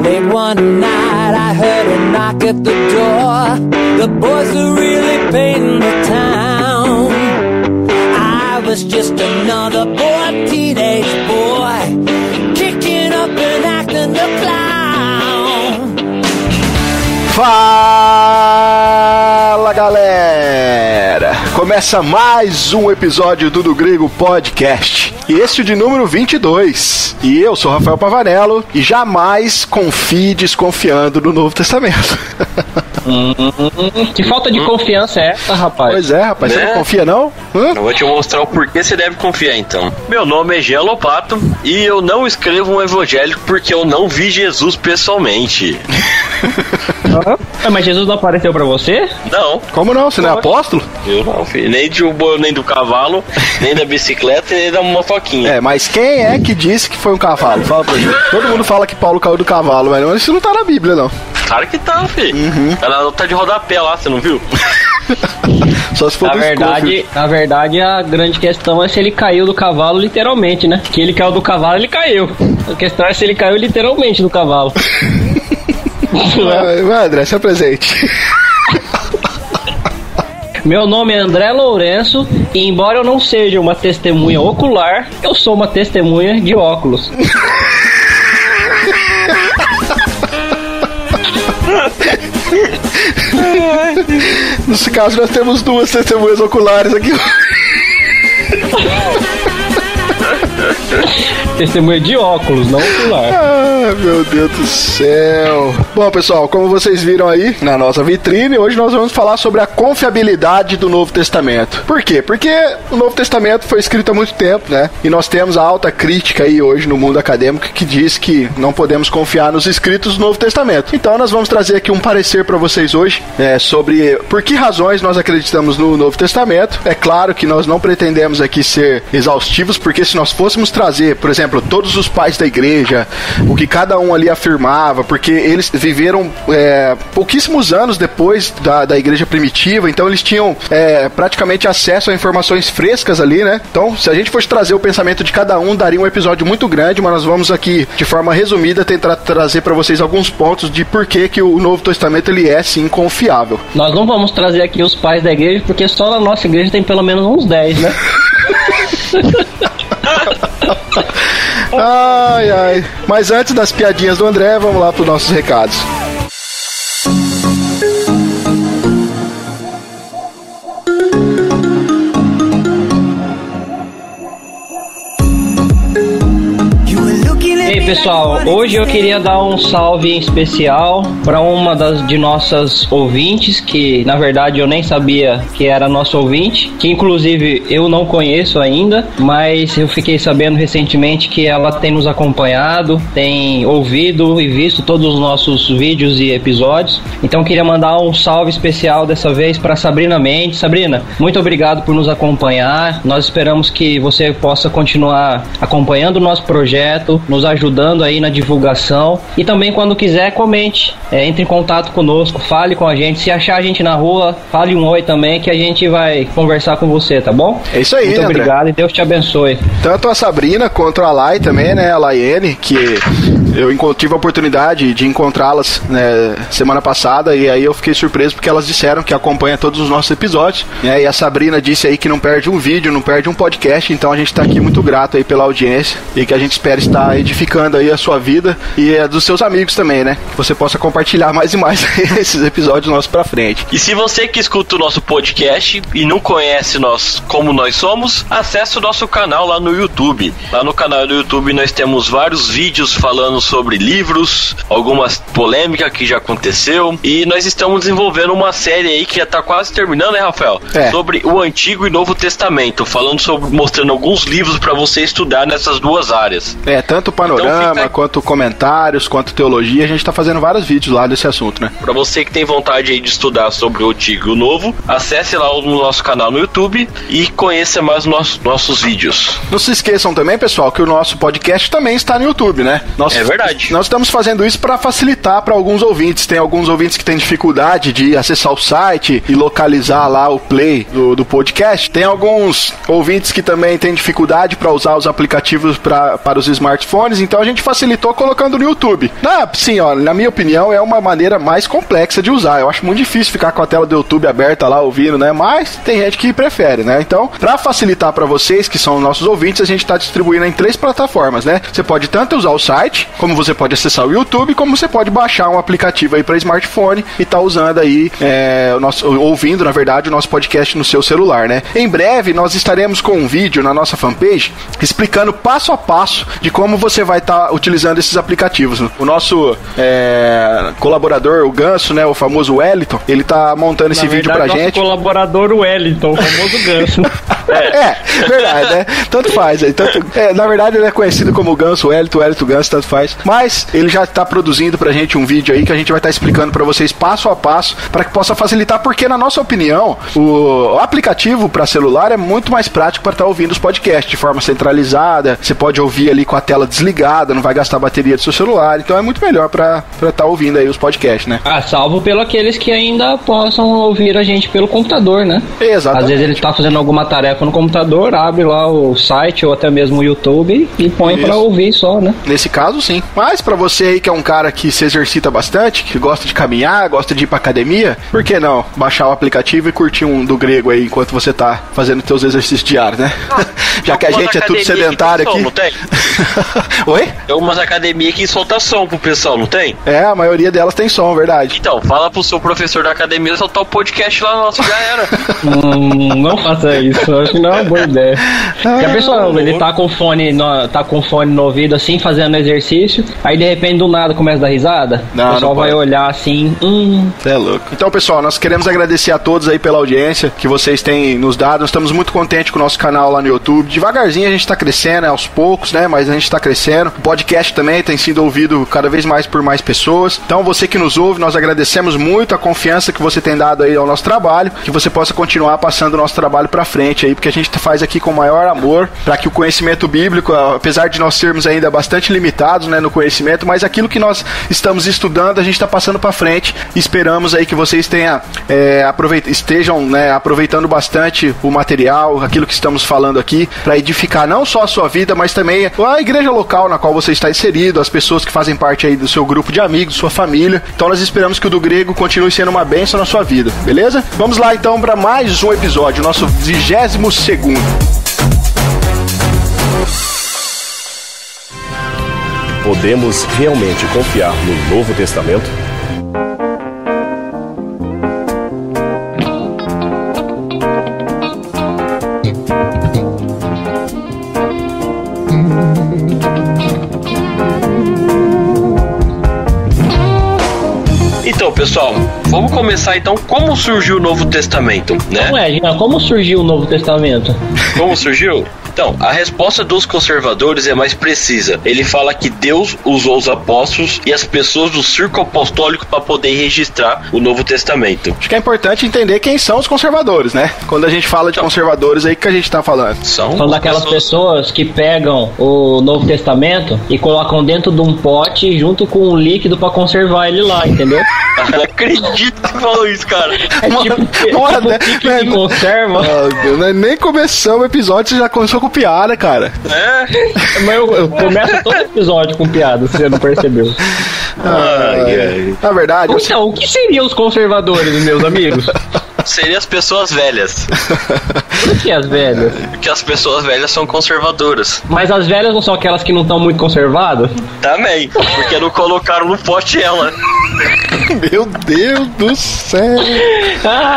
Late one night I heard a knock at the door. The boys are really painting the town. I was just another boy, teenage boy, kicking up and acting the clown. Fala, galera! Começa mais um episódio do Grego Podcast. E esse é o de número 22. E eu sou Rafael Pavanello e jamais confie desconfiando no Novo Testamento. Que falta de confiança é essa, rapaz? Pois é, rapaz, Você não confia não? Eu vou te mostrar o porquê você deve confiar, então. Meu nome é Jean Lopato e eu não escrevo um evangélico porque eu não vi Jesus pessoalmente. Mas Jesus não apareceu pra você? Não. Como não? Você não é apóstolo? Eu não, filho. Nem do cavalo, nem da bicicleta, nem da motoquinha. É, mas quem é que disse que foi um cavalo? Fala pra gente. Todo mundo fala que Paulo caiu do cavalo, mas isso não tá na Bíblia, não. Claro que tá, filho. Ela tá de rodapé lá, você não viu? Só se for na verdade, a grande questão é se ele caiu do cavalo literalmente, né? Que ele caiu do cavalo, ele caiu. A questão é se ele caiu literalmente do cavalo. Vai, André, se apresente. Meu nome é André Lourenço e embora eu não seja uma testemunha ocular, eu sou uma testemunha de óculos. Nesse caso nós temos duas testemunhas oculares aqui. Testemunha de óculos, não ocular. Ah, meu Deus do céu. Bom, pessoal, como vocês viram aí na nossa vitrine, hoje nós vamos falar sobre a confiabilidade do Novo Testamento. Por quê? Porque o Novo Testamento foi escrito há muito tempo, né? E nós temos a alta crítica aí hoje no mundo acadêmico que diz que não podemos confiar nos escritos do Novo Testamento. Então nós vamos trazer aqui um parecer para vocês hoje sobre por que razões nós acreditamos no Novo Testamento. É claro que nós não pretendemos aqui ser exaustivos, porque se nós fôssemos trazer, por exemplo, todos os pais da igreja, o que cada um ali afirmava, porque eles viveram pouquíssimos anos depois da igreja primitiva, então eles tinham praticamente acesso a informações frescas ali, né? Então, se a gente fosse trazer o pensamento de cada um, daria um episódio muito grande, mas nós vamos aqui, de forma resumida, tentar trazer para vocês alguns pontos de por que o Novo Testamento ele é, sim, confiável. Nós não vamos trazer aqui os pais da igreja, porque só na nossa igreja tem pelo menos uns 10, né? Ai, ai. Mas antes das piadinhas do André, vamos lá para os nossos recados. Ei, pessoal, hoje eu queria dar um salve em especial para uma de nossas ouvintes, que na verdade eu nem sabia que era nosso ouvinte, que inclusive eu não conheço ainda, mas eu fiquei sabendo recentemente que ela tem nos acompanhado, tem ouvido e visto todos os nossos vídeos e episódios. Então queria mandar um salve especial dessa vez para Sabrina Mendes. Sabrina, muito obrigado por nos acompanhar. Nós esperamos que você possa continuar acompanhando o nosso projeto, nos ajudando aí na divulgação e também quando quiser comente, entre em contato conosco, fale com a gente, se achar a gente na rua, fale um oi também que a gente vai conversar com você, tá bom? É isso aí, muito André. Obrigado e Deus te abençoe. Tanto a Sabrina quanto a Lai também, né, a Laiene, que eu tive a oportunidade de encontrá-las, né, semana passada, e aí eu fiquei surpreso porque elas disseram que acompanha todos os nossos episódios, né, e a Sabrina disse aí que não perde um vídeo, não perde um podcast, então a gente tá aqui muito grato aí pela audiência e que a gente espera estar edificando aí a sua vida e a dos seus amigos também, né, que você possa compartilhar mais e mais esses episódios nossos pra frente. E se você que escuta o nosso podcast e não conhece nós como nós somos, acesse o nosso canal lá no YouTube. Lá no canal do YouTube nós temos vários vídeos falando sobre livros, algumas polêmicas que já aconteceu, e nós estamos desenvolvendo uma série aí que já tá quase terminando, né, Rafael? Sobre o Antigo e Novo Testamento, falando sobre, mostrando alguns livros para você estudar nessas duas áreas. Tanto o panorama drama, quanto comentários, quanto teologia. A gente tá fazendo vários vídeos lá desse assunto, né? Pra você que tem vontade aí de estudar sobre o Antigo e o Novo, acesse lá o nosso canal no YouTube e conheça mais nossos vídeos. Não se esqueçam também, pessoal, que o nosso podcast também está no YouTube, né? É verdade. Nós estamos fazendo isso para facilitar para alguns ouvintes. Tem alguns ouvintes que têm dificuldade de acessar o site e localizar lá o play do podcast. Tem alguns ouvintes que também têm dificuldade para usar os aplicativos para os smartphones, então a gente facilitou colocando no YouTube. Sim, ó, na minha opinião, é uma maneira mais complexa de usar. Eu acho muito difícil ficar com a tela do YouTube aberta lá ouvindo, né? Mas tem gente que prefere, né? Então, para facilitar para vocês, que são nossos ouvintes, a gente está distribuindo em 3 plataformas, né? Você pode tanto usar o site, como você pode acessar o YouTube, como você pode baixar um aplicativo aí para smartphone e tá usando aí, ouvindo, na verdade, o nosso podcast no seu celular, né? Em breve, nós estaremos com um vídeo na nossa fanpage explicando passo a passo de como você vai estar utilizando esses aplicativos. O nosso colaborador, o Ganso, né? O famoso Wellington, ele tá montando esse vídeo pra gente. Colaborador Wellington, o famoso Ganso. Verdade, né? Tanto faz. Na verdade, ele é conhecido como Ganso, Wellington Ganso, tanto faz. Mas ele já tá produzindo pra gente um vídeo aí que a gente vai estar explicando pra vocês passo a passo para que possa facilitar, porque na nossa opinião, o aplicativo pra celular é muito mais prático para estar ouvindo os podcasts de forma centralizada. Você pode ouvir ali com a tela desligada, não vai gastar a bateria do seu celular. Então é muito melhor pra estar ouvindo aí os podcasts, né? Salvo pelo aqueles que ainda possam ouvir a gente pelo computador, né? Exatamente. Às vezes ele tá fazendo alguma tarefa no computador, abre lá o site ou até mesmo o YouTube e põe pra ouvir só, né? Nesse caso, sim. Mas pra você aí que é um cara que se exercita bastante, que gosta de caminhar, gosta de ir pra academia, por que não baixar o aplicativo e curtir um do grego aí enquanto você tá fazendo teus exercícios diários, né? Já que a gente é tudo sedentário aqui. Não tem? Oi? Tem umas academias que soltam som pro pessoal, não tem? A maioria delas tem som, verdade. Então, fala pro seu professor da academia soltar o podcast lá, nossa, já era. Não faça isso, acho que não é uma boa ideia. Porque a pessoa, ele tá com fone no ouvido assim, fazendo exercício, aí de repente do nada começa a dar risada, o pessoal vai olhar assim, Você é louco. Então, pessoal, nós queremos agradecer a todos aí pela audiência que vocês têm nos dado. Nós estamos muito contentes com o nosso canal lá no YouTube. Devagarzinho a gente tá crescendo, aos poucos, né? Mas a gente tá crescendo. O podcast também tem sido ouvido cada vez mais por mais pessoas. Então, você que nos ouve, nós agradecemos muito a confiança que você tem dado aí ao nosso trabalho, que você possa continuar passando o nosso trabalho pra frente aí, porque a gente faz aqui com o maior amor, para que o conhecimento bíblico, apesar de nós sermos ainda bastante limitados, né, no conhecimento, mas aquilo que nós estamos estudando, a gente está passando para frente. Esperamos aí que vocês estejam, né, aproveitando bastante o material, aquilo que estamos falando aqui, para edificar não só a sua vida, mas também a igreja local na qual você está inserido, as pessoas que fazem parte aí do seu grupo de amigos, sua família. Então nós esperamos que o do Grego continue sendo uma bênção na sua vida, beleza? Vamos lá então para mais um episódio, nosso 22º. Podemos realmente confiar no Novo Testamento? Então, pessoal, vamos começar então como surgiu o Novo Testamento, né? Como surgiu o Novo Testamento? Como surgiu? Então, a resposta dos conservadores é mais precisa. Ele fala que Deus usou os apóstolos e as pessoas do círculo apostólico para poder registrar o Novo Testamento. Acho que é importante entender quem são os conservadores, né? Quando a gente fala de conservadores, aí que a gente tá falando. São daquelas pessoas que pegam o Novo Testamento e colocam dentro de um pote junto com um líquido para conservar ele lá, entendeu? Eu não acredito que falou isso, cara. Que conserva. Nem começamos o episódio, você já começou com piada, cara. Mas eu começo todo episódio com piada, se você não percebeu. Na verdade... Então, o que seriam os conservadores, meus amigos? Seriam as pessoas velhas. Por que as velhas? Porque as pessoas velhas são conservadoras. Mas as velhas não são aquelas que não estão muito conservadas? Também, porque não colocaram no pote ela. Meu Deus do céu.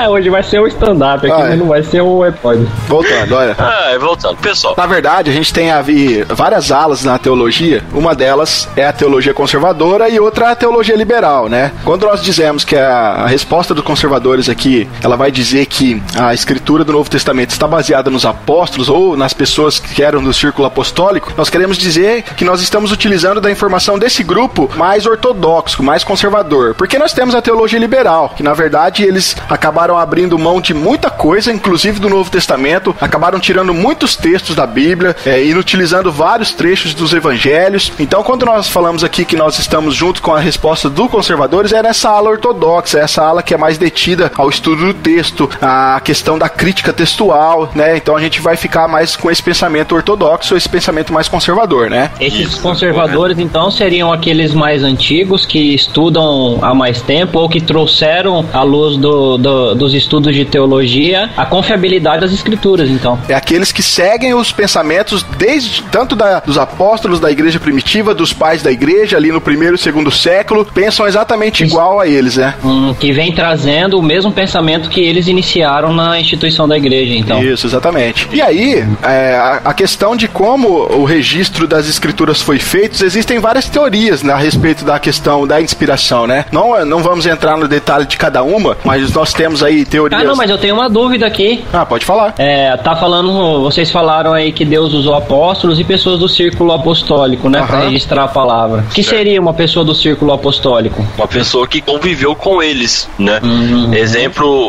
Hoje vai ser um stand-up aqui, mas não vai ser um episódio. Voltando, olha. Voltando. Pessoal, Na verdade, a gente tem várias alas na teologia. Uma delas é a teologia conservadora e outra é a teologia liberal, né? Quando nós dizemos que a resposta dos conservadores aqui, ela vai dizer que a escritura do Novo Testamento está baseada nos apóstolos ou nas pessoas que eram do círculo apostólico, nós queremos dizer que nós estamos utilizando da informação desse grupo mais ortodoxo, mais conservador. Porque nós temos a teologia liberal, que na verdade eles acabaram abrindo mão de muita coisa, inclusive do Novo Testamento, acabaram tirando muitos textos da Bíblia, inutilizando vários trechos dos evangelhos. Então, quando nós falamos aqui que nós estamos juntos com a resposta dos conservadores, é nessa ala ortodoxa, essa ala que é mais detida ao estudo do texto, a questão da crítica textual, né? Então a gente vai ficar mais com esse pensamento ortodoxo, esse pensamento mais conservador, né? Esses conservadores, então, seriam aqueles mais antigos que estudam há mais tempo ou que trouxeram à luz dos estudos de teologia a confiabilidade das escrituras, então. É aqueles que seguem os pensamentos desde tanto dos apóstolos da igreja primitiva, dos pais da igreja ali no 1º e 2º século, pensam exatamente igual a eles, né? Que vem trazendo o mesmo pensamento que eles iniciaram na instituição da igreja, então. Isso, exatamente. E aí, a questão de como o registro das escrituras foi feito, existem várias teorias, né, a respeito da questão da inspiração, né? Não vamos entrar no detalhe de cada uma, mas nós temos aí teorias... Mas eu tenho uma dúvida aqui. Pode falar. Vocês falaram aí que Deus usou apóstolos e pessoas do círculo apostólico, né, para registrar a palavra. O que seria uma pessoa do círculo apostólico? Uma pessoa que conviveu com eles, né?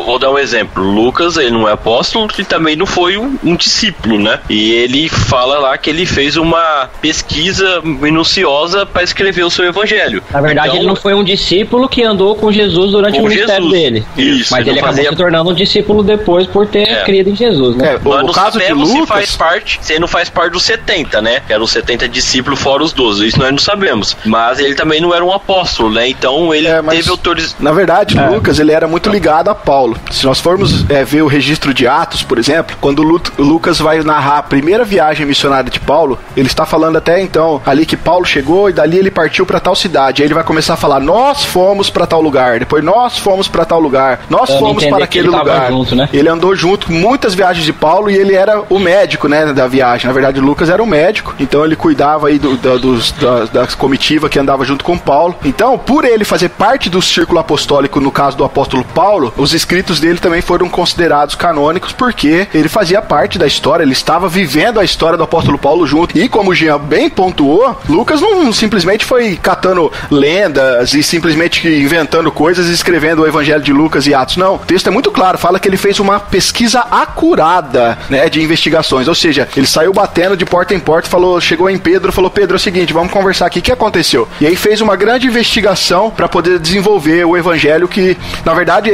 Vou dar um exemplo. Lucas, ele não é apóstolo e também não foi um discípulo, né? E ele fala lá que ele fez uma pesquisa minuciosa para escrever o seu evangelho. Na verdade, então, ele não foi um discípulo que andou com Jesus durante o ministério dele. Isso. Mas ele acabou se tornando um discípulo depois por ter crido em Jesus, né? No caso de Lucas... se ele não faz parte dos 70, né? Que eram os 70 discípulos fora os 12. Isso nós não sabemos. Mas ele também não era um apóstolo, né? Então ele teve autorização. Na verdade, Lucas, ele era muito ligado a Paulo. Se nós formos ver o registro de Atos, por exemplo, quando Lucas vai narrar a primeira viagem missionária de Paulo, ele está falando até então ali que Paulo chegou e dali ele partiu para tal cidade. Aí ele vai começar a falar: nós fomos para tal lugar, depois nós fomos para tal lugar, nós fomos para aquele lugar. Junto, né? Ele andou junto com muitas viagens de Paulo e ele era o médico, né, da viagem. Na verdade, Lucas era o médico, então ele cuidava aí da comitiva que andava junto com Paulo. Então, por ele fazer parte do círculo apostólico, no caso do apóstolo Paulo, os escritos dele também foram considerados canônicos porque ele fazia parte da história, ele estava vivendo a história do apóstolo Paulo junto. E como o Jean bem pontuou, Lucas não simplesmente foi catando lendas e simplesmente inventando coisas e escrevendo o evangelho de Lucas e Atos. Não, o texto é muito claro, fala que ele fez uma pesquisa acurada, né, de investigações, ou seja, ele saiu batendo de porta em porta, chegou em Pedro, falou: Pedro, é o seguinte, vamos conversar aqui, o que aconteceu? E aí fez uma grande investigação para poder desenvolver o evangelho que, na verdade,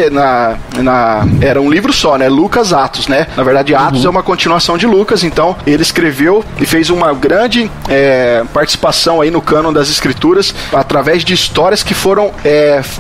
era um livro só, né, Lucas, Atos, né? Na verdade, Atos é uma continuação de Lucas, então ele escreveu e fez uma grande participação aí no cânon das escrituras através de histórias que foram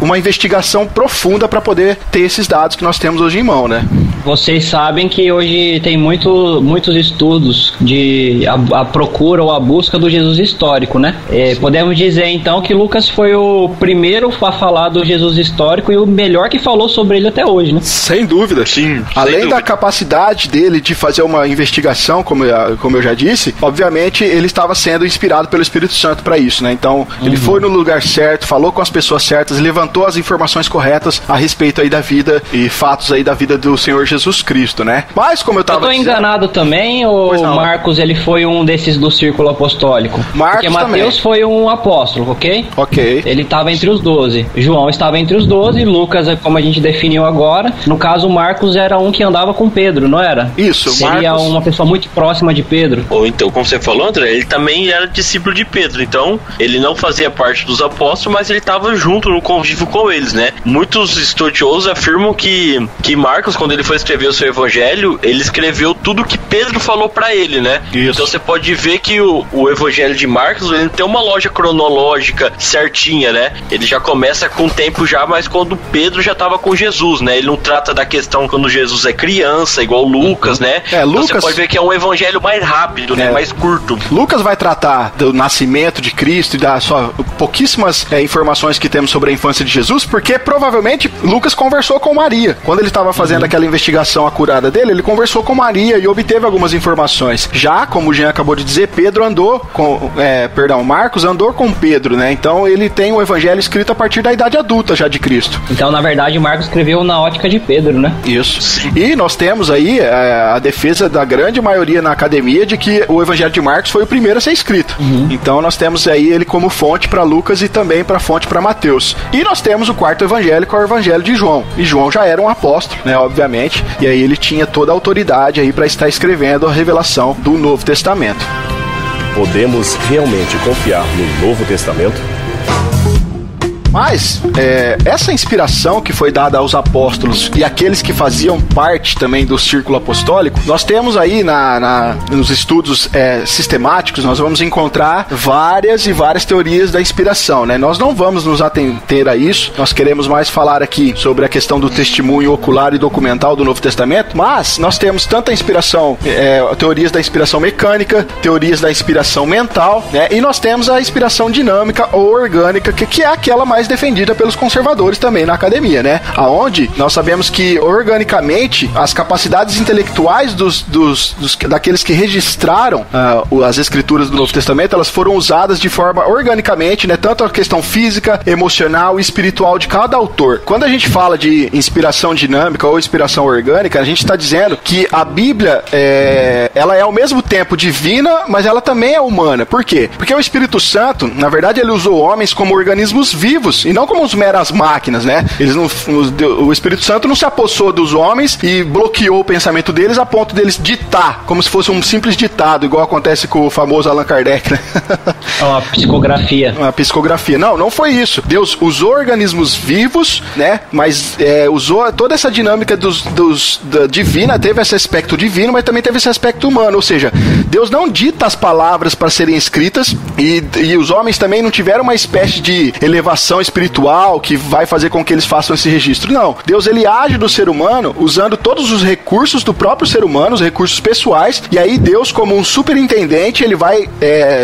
uma investigação profunda para poder ter esses dados que nós temos hoje em mão, né? Vocês sabem que hoje tem muitos estudos de a procura ou a busca do Jesus histórico, né? Podemos dizer então que Lucas foi o primeiro a falar do Jesus histórico e o melhor que falou sobre ele até hoje, né? Sem dúvida. Sim. Além da capacidade dele de fazer uma investigação, como eu já disse, obviamente ele estava sendo inspirado pelo Espírito Santo para isso, né? Então ele foi no lugar certo, falou com as pessoas certas, levantou as informações corretas a respeito aí da vida e fatos aí da vida do Senhor Jesus Cristo, né? Mas como eu tô enganado também, ou Marcos ele foi um desses do círculo apostólico? Marcos porque Mateus também foi um apóstolo, ok? Ok. Ele estava entre os 12. João estava entre os 12, Lucas, como a gente definiu agora. No caso, Marcos era um que andava com Pedro, não era? Isso, seria Marcos... uma pessoa muito próxima de Pedro. Ou então, como você falou, André, ele também era discípulo de Pedro, então ele não fazia parte dos apóstolos, mas ele estava junto no convívio com eles, né? Muitos estudiosos afirmam que Marcos, quando ele foi escrever o seu evangelho, ele escreveu tudo que Pedro falou para ele, né? Isso. Então você pode ver que o evangelho de Marcos, ele tem uma loja cronológica certinha, né? Ele já começa com o tempo já, mas quando Pedro já estava com Jesus, né? Ele não trata da questão quando Jesus é criança, igual Lucas, né? Lucas... Então você pode ver que é um evangelho mais rápido, né? Mais curto. Lucas vai tratar do nascimento de Cristo e das pouquíssimas informações que temos sobre infância de Jesus, porque provavelmente Lucas conversou com Maria. Quando ele estava fazendo aquela investigação acurada dele, ele conversou com Maria e obteve algumas informações. Já, como o Jean acabou de dizer, Marcos andou com Pedro, né? Então ele tem o evangelho escrito a partir da idade adulta já de Cristo. Então, na verdade, Marcos escreveu na ótica de Pedro, né? Isso. E nós temos aí a defesa da grande maioria na academia de que o evangelho de Marcos foi o primeiro a ser escrito. Então nós temos aí ele como fonte para Lucas e também para fonte para Mateus. E nós temos o quarto evangelho, que é o evangelho de João. E João já era um apóstolo, né, obviamente. E aí ele tinha toda a autoridade aí para estar escrevendo a revelação do Novo Testamento. Podemos realmente confiar no Novo Testamento? Mas, essa inspiração que foi dada aos apóstolos e aqueles que faziam parte também do círculo apostólico, nós temos aí nos estudos sistemáticos, nós vamos encontrar várias e várias teorias da inspiração, né? Nós não vamos nos ater a isso, nós queremos mais falar aqui sobre a questão do testemunho ocular e documental do Novo Testamento, mas nós temos tanta inspiração, teorias da inspiração mecânica, teorias da inspiração mental, né? E nós temos a inspiração dinâmica ou orgânica, que é aquela mais defendida pelos conservadores também na academia, né? Aonde nós sabemos que organicamente as capacidades intelectuais daqueles que registraram as escrituras do Novo Testamento, elas foram usadas de forma organicamente, né? Tanto a questão física, emocional e espiritual de cada autor. Quando a gente fala de inspiração dinâmica ou inspiração orgânica, a gente está dizendo que a Bíblia ela é ao mesmo tempo divina, mas ela também é humana. Por quê? Porque o Espírito Santo, na verdade, ele usou homens como organismos vivos e não como meras máquinas, né? O Espírito Santo não se apossou dos homens e bloqueou o pensamento deles a ponto deles ditar, como se fosse um simples ditado, igual acontece com o famoso Allan Kardec, né? Uma psicografia. Uma psicografia. Não foi isso. Deus usou organismos vivos, né? Mas usou toda essa dinâmica da divina, teve esse aspecto divino, mas também teve esse aspecto humano, ou seja, Deus não dita as palavras para serem escritas e os homens também não tiveram uma espécie de elevação espiritual que vai fazer com que eles façam esse registro. Não. Deus, ele age do ser humano usando todos os recursos do próprio ser humano, os recursos pessoais, e aí Deus, como um superintendente, ele vai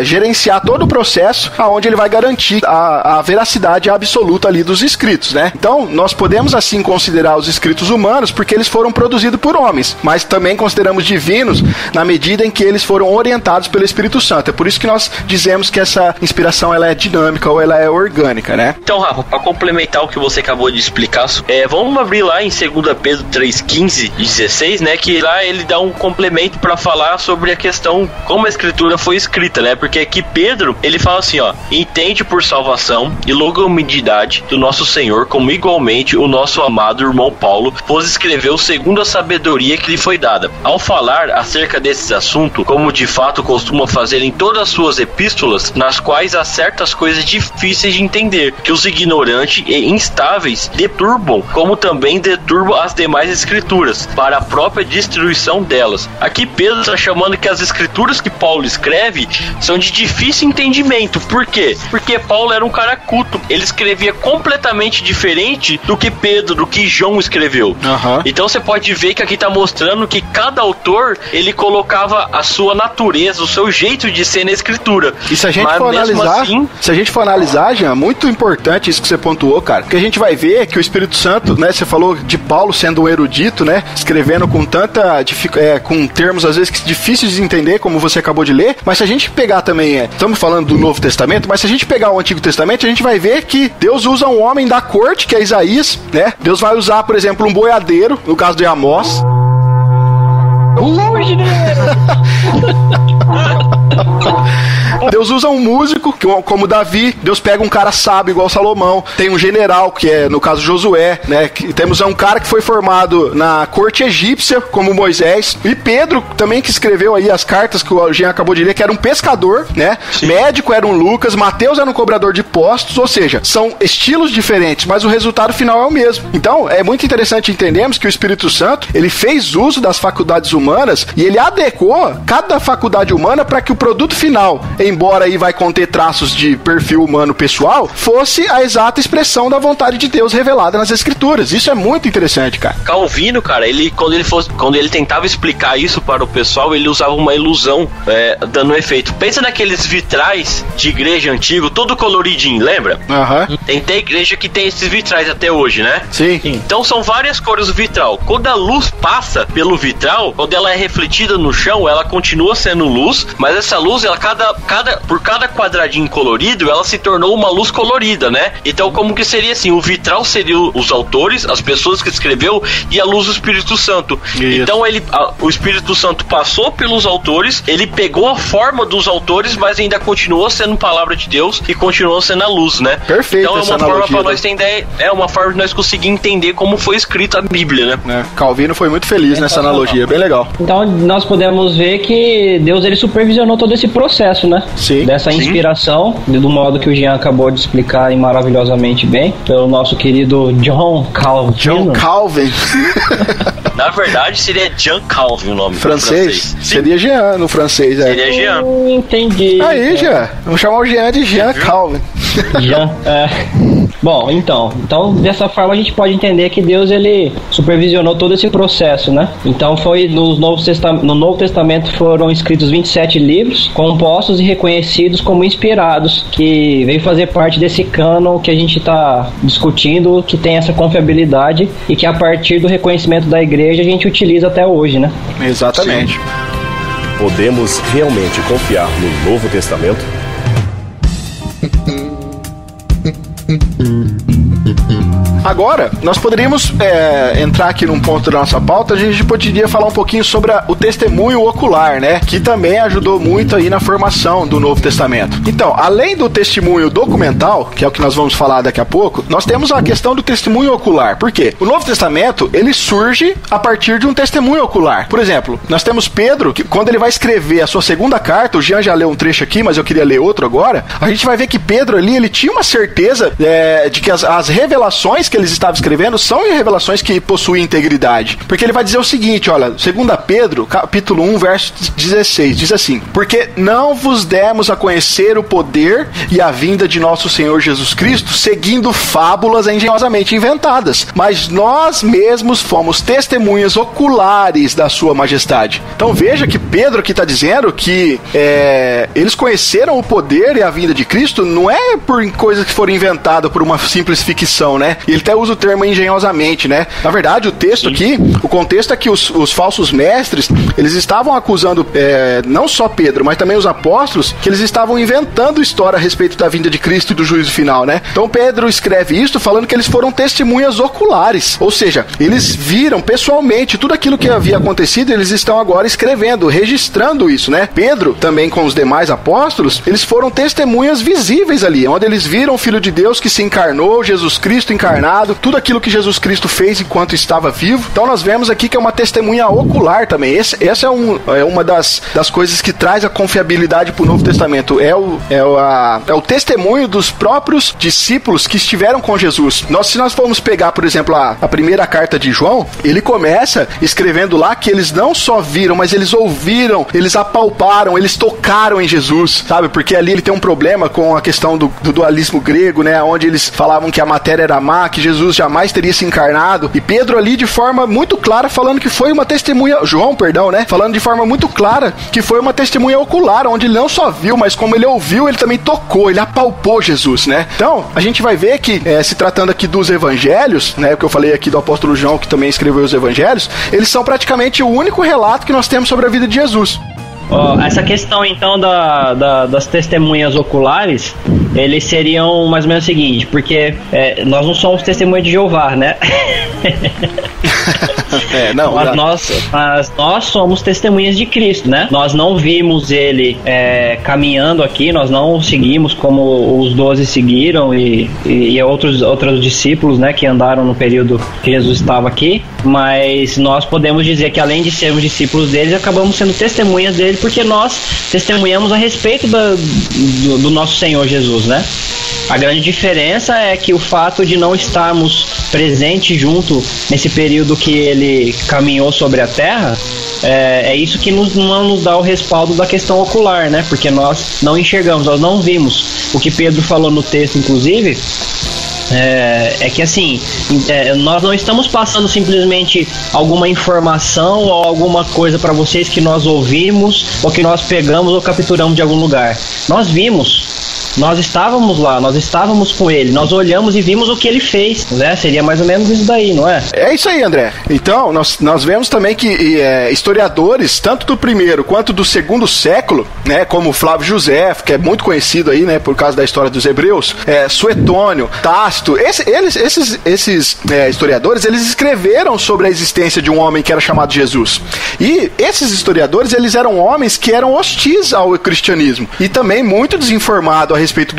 gerenciar todo o processo, aonde ele vai garantir a veracidade absoluta ali dos escritos, né? Então, nós podemos assim considerar os escritos humanos porque eles foram produzidos por homens, mas também consideramos divinos na medida em que eles foram orientados pelo Espírito Santo. É por isso que nós dizemos que essa inspiração ela é dinâmica ou ela é orgânica, né? Então, Rafa, para complementar o que você acabou de explicar, vamos abrir lá em 2 Pedro 3:15 e 16, né? Que lá ele dá um complemento para falar sobre a questão como a escritura foi escrita, né? Porque aqui Pedro, ele fala assim, ó: entende por salvação e longanimidade do nosso Senhor, como igualmente o nosso amado irmão Paulo, pois escreveu segundo a sabedoria que lhe foi dada. Ao falar acerca desses assuntos, como de fato costuma fazer em todas as suas epístolas, nas quais há certas coisas difíceis de entender, que os ignorantes e instáveis deturbam, como também deturbam as demais escrituras, para a própria destruição delas. Aqui Pedro está chamando que as escrituras que Paulo escreve são de difícil entendimento. Por quê? Porque Paulo era um cara culto. Ele escrevia completamente diferente do que Pedro, do que João escreveu. Então você pode ver que aqui está mostrando que cada autor, ele colocava a sua natureza, o seu jeito de ser na escritura. E se a gente for analisar, Jean, muito importante isso que você pontuou, cara, porque a gente vai ver que o Espírito Santo, né, você falou de Paulo sendo um erudito, né, escrevendo com tanta com termos às vezes difíceis de entender, como você acabou de ler, mas se a gente pegar também, estamos falando do Novo Testamento, mas se a gente pegar o Antigo Testamento, a gente vai ver que Deus usa um homem da corte, que é Isaías, né, Deus vai usar, por exemplo, um boiadeiro, no caso de Amós. Deus usa um músico, como Davi. Deus pega um cara sábio igual Salomão. Tem um general, que é, no caso, Josué, né? Temos um cara que foi formado na corte egípcia, como Moisés. E Pedro, também, que escreveu aí as cartas que o Jean acabou de ler, que era um pescador, né? Sim. Médico era um Lucas. Mateus era um cobrador de impostos. Ou seja, são estilos diferentes, mas o resultado final é o mesmo. Então, é muito interessante entendermos que o Espírito Santo, ele fez uso das faculdades humanas e ele adequou cada faculdade humana para que o produto final, embora aí vai conter traços de perfil humano pessoal, fosse a exata expressão da vontade de Deus revelada nas Escrituras. Isso é muito interessante, cara. Calvino, cara, quando ele tentava explicar isso para o pessoal, ele usava uma ilusão, dando um efeito. Pensa naqueles vitrais de igreja antigo, todo coloridinho, lembra? Aham. Tem igreja que tem esses vitrais até hoje, né? Sim. Então são várias cores do vitral. Quando a luz passa pelo vitral, quando ela é refletida no chão, ela continua sendo luz, mas essa luz, ela por cada quadradinho colorido, ela se tornou uma luz colorida, né? Então como que seria assim? O vitral seria os autores, as pessoas que escreveu, e a luz do Espírito Santo. Isso. Então o Espírito Santo passou pelos autores, ele pegou a forma dos autores, mas ainda continuou sendo palavra de Deus e continuou sendo a luz, né? Perfeito. Então é uma analogia, forma para nós ter ideia, uma forma de nós conseguir entender como foi escrita a Bíblia, né? Calvino foi muito feliz nessa analogia, bem legal. Então nós podemos ver que Deus ele supervisionou todo esse processo, né? Sim. Dessa inspiração, do modo que o Jean acabou de explicar maravilhosamente bem, pelo nosso querido John Calvin. John Calvin. Na verdade seria Jean Calvin o nome. Francês? Seria Jean no francês, Seria Jean. Entendi. Aí, Jean. Vamos chamar o Jean de Jean Calvin. Jean, Bom, então dessa forma a gente pode entender que Deus ele supervisionou todo esse processo, né? Então foi no Novo Testamento foram escritos 27 livros, compostos e reconhecidos como inspirados, que veio fazer parte desse cânon que a gente está discutindo, que tem essa confiabilidade e que a partir do reconhecimento da igreja a gente utiliza até hoje, né? Exatamente. Sim. Podemos realmente confiar no Novo Testamento? Agora, nós poderíamos entrar aqui num ponto da nossa pauta, a gente poderia falar um pouquinho sobre o testemunho ocular, né? Que também ajudou muito aí na formação do Novo Testamento. Então, além do testemunho documental, que é o que nós vamos falar daqui a pouco, nós temos a questão do testemunho ocular. Por quê? O Novo Testamento, ele surge a partir de um testemunho ocular. Por exemplo, nós temos Pedro, que quando ele vai escrever a sua segunda carta, o Jean já leu um trecho aqui, mas eu queria ler outro agora, a gente vai ver que Pedro ali, ele tinha uma certeza de que as revelações que eles estavam escrevendo são revelações que possuem integridade. Porque ele vai dizer o seguinte, olha, 2 Pedro, capítulo 1, verso 16, diz assim: porque não vos demos a conhecer o poder e a vinda de nosso Senhor Jesus Cristo, seguindo fábulas engenhosamente inventadas, mas nós mesmos fomos testemunhas oculares da sua majestade. Então veja que Pedro aqui está dizendo que eles conheceram o poder e a vinda de Cristo, não é por coisas que foram inventadas por uma simples ficção, né? E ele até usa o termo engenhosamente, né? Na verdade, o texto aqui, o contexto é que os falsos mestres, eles estavam acusando não só Pedro, mas também os apóstolos, que eles estavam inventando história a respeito da vinda de Cristo e do juízo final, né? Então Pedro escreve isso falando que eles foram testemunhas oculares, ou seja, eles viram pessoalmente tudo aquilo que havia acontecido, eles estão agora escrevendo, registrando isso, né? Pedro, também com os demais apóstolos, eles foram testemunhas visíveis ali, onde eles viram o Filho de Deus que se encarnou, Jesus Cristo encarnado, tudo aquilo que Jesus Cristo fez enquanto estava vivo. Então nós vemos aqui que é uma testemunha ocular também. Essa é uma das coisas que traz a confiabilidade para o Novo Testamento. É o testemunho dos próprios discípulos que estiveram com Jesus. Se nós formos pegar, por exemplo, a primeira carta de João, ele começa escrevendo lá que eles não só viram, mas eles ouviram, eles apalparam, eles tocaram em Jesus, sabe? Porque ali ele tem um problema com a questão do dualismo grego, né? Onde eles falavam que a matéria era má, que Jesus jamais teria se encarnado. E Pedro ali de forma muito clara falando que foi uma testemunha, João, né? Falando de forma muito clara que foi uma testemunha ocular, onde ele não só viu, mas como ele ouviu, ele também tocou, ele apalpou Jesus, né? Então, a gente vai ver que, se tratando aqui dos evangelhos, né? O que eu falei aqui do apóstolo João, que também escreveu os evangelhos, eles são praticamente o único relato que nós temos sobre a vida de Jesus. Essa questão então das testemunhas oculares, eles seriam mais ou menos o seguinte, porque nós não somos testemunhas de Jeová, né? Mas nós somos testemunhas de Cristo, né? Nós não vimos ele caminhando aqui, nós não seguimos como os 12 seguiram e outros discípulos, né, que andaram no período que Jesus estava aqui, mas nós podemos dizer que além de sermos discípulos deles, acabamos sendo testemunhas dele, porque nós testemunhamos a respeito do nosso Senhor Jesus, né? A grande diferença é que o fato de não estarmos presentes junto nesse período que ele que caminhou sobre a Terra, é isso que não nos dá o respaldo da questão ocular, né? Porque nós não enxergamos, nós não vimos. O que Pedro falou no texto, inclusive, é que assim, nós não estamos passando simplesmente alguma informação ou alguma coisa para vocês que nós ouvimos ou que nós pegamos ou capturamos de algum lugar. Nós vimos. Nós estávamos lá, nós estávamos com ele, nós olhamos e vimos o que ele fez, né? Seria mais ou menos isso daí, não é? É isso aí, André. Então, nós vemos também que historiadores, tanto do primeiro quanto do segundo século, né, como Flávio José, que é muito conhecido aí, né, por causa da história dos hebreus, Suetônio, Tácito, esses historiadores, eles escreveram sobre a existência de um homem que era chamado Jesus. E esses historiadores, eles eram homens que eram hostis ao cristianismo e também muito desinformados a respeito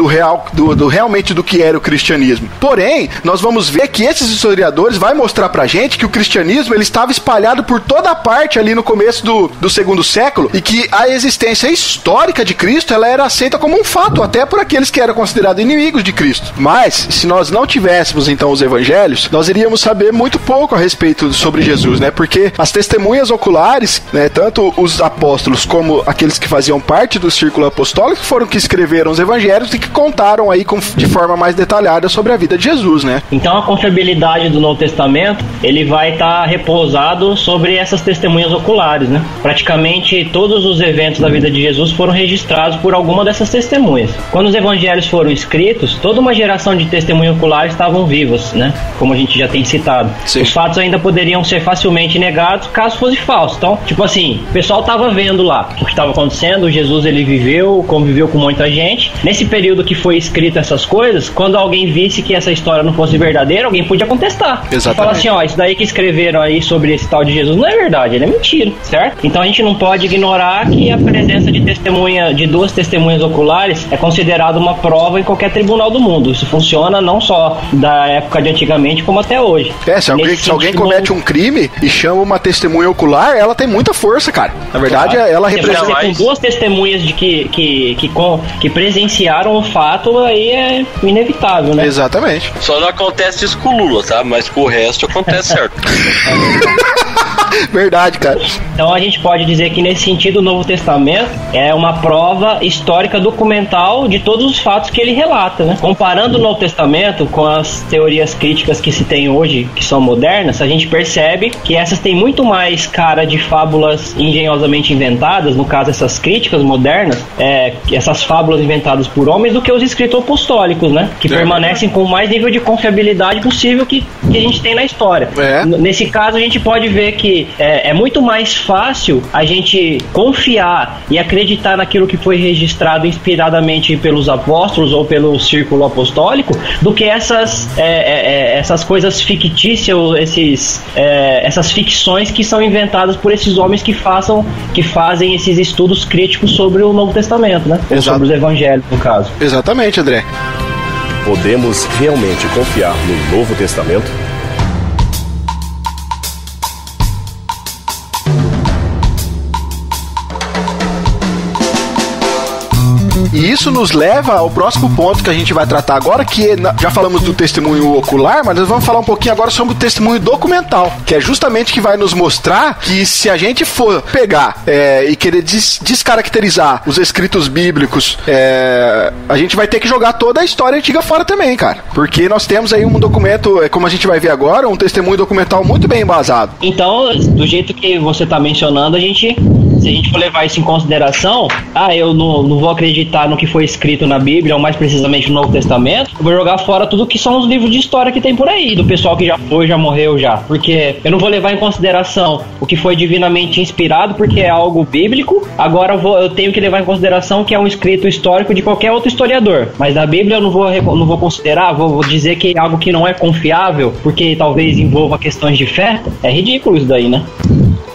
realmente do que era o cristianismo. Porém, nós vamos ver que esses historiadores vai mostrar pra gente que o cristianismo ele estava espalhado por toda a parte ali no começo do segundo século e que a existência histórica de Cristo ela era aceita como um fato, até por aqueles que eram considerados inimigos de Cristo. Mas, se nós não tivéssemos então os evangelhos, nós iríamos saber muito pouco a respeito sobre Jesus, né? Porque as testemunhas oculares, né, tanto os apóstolos como aqueles que faziam parte do círculo apostólico foram que escreveram os evangelhos e que contaram aí de forma mais detalhada sobre a vida de Jesus, né? Então a confiabilidade do Novo Testamento, ele vai estar repousado sobre essas testemunhas oculares, né? Praticamente todos os eventos da vida de Jesus foram registrados por alguma dessas testemunhas. Quando os evangelhos foram escritos, toda uma geração de testemunhas oculares estavam vivas, né? Como a gente já tem citado. Sim. Os fatos ainda poderiam ser facilmente negados caso fosse falso. Então, tipo assim, o pessoal estava vendo lá o que estava acontecendo, Jesus ele viveu, conviveu com muita gente. Nesse período que foi escrito essas coisas, quando alguém visse que essa história não fosse verdadeira, alguém podia contestar. Exatamente. Falar assim, ó, isso daí que escreveram aí sobre esse tal de Jesus não é verdade, ele é mentira, certo? Então a gente não pode ignorar que a presença de duas testemunhas oculares é considerada uma prova em qualquer tribunal do mundo. Isso funciona não só da época de antigamente, como até hoje. Se alguém comete um crime e chama uma testemunha ocular, ela tem muita força, cara. Na verdade, ela representa... Com duas testemunhas de que presenciaram o fato, aí é inevitável, né? Exatamente. Só não acontece isso com o Lula, tá? Mas com o resto acontece certo. Verdade, cara. Então a gente pode dizer que nesse sentido o Novo Testamento é uma prova histórica documental de todos os fatos que ele relata, né? Comparando o Novo Testamento com as teorias críticas que se tem hoje, que são modernas, a gente percebe que essas têm muito mais cara de fábulas engenhosamente inventadas, no caso essas críticas modernas, essas fábulas inventadas por homens, do que os escritos apostólicos, né? Que permanecem com o mais nível de confiabilidade possível que a gente tem na história. Nesse caso a gente pode ver que é muito mais fácil a gente confiar e acreditar naquilo que foi registrado inspiradamente pelos apóstolos ou pelo círculo apostólico do que essas coisas fictícias, essas ficções que são inventadas por esses homens que fazem esses estudos críticos sobre o Novo Testamento, né? Ou sobre os evangelhos, no caso. Exatamente, André. Podemos realmente confiar no Novo Testamento? E isso nos leva ao próximo ponto que a gente vai tratar agora, que já falamos do testemunho ocular, mas nós vamos falar um pouquinho agora sobre o testemunho documental, que é justamente que vai nos mostrar que se a gente for pegar e querer descaracterizar os escritos bíblicos, a gente vai ter que jogar toda a história antiga fora também, cara. Porque nós temos aí um documento, como a gente vai ver agora, um testemunho documental muito bem embasado. Então, do jeito que você está mencionando, se a gente for levar isso em consideração, eu não vou acreditar no que foi escrito na Bíblia, ou mais precisamente no Novo Testamento, eu vou jogar fora tudo que são os livros de história que tem por aí, do pessoal que já foi, já morreu já. Porque eu não vou levar em consideração o que foi divinamente inspirado, porque é algo bíblico. Agora eu tenho que levar em consideração que é um escrito histórico de qualquer outro historiador. Mas da Bíblia eu não vou considerar, vou dizer que é algo que não é confiável, porque talvez envolva questões de fé. É ridículo isso daí, né?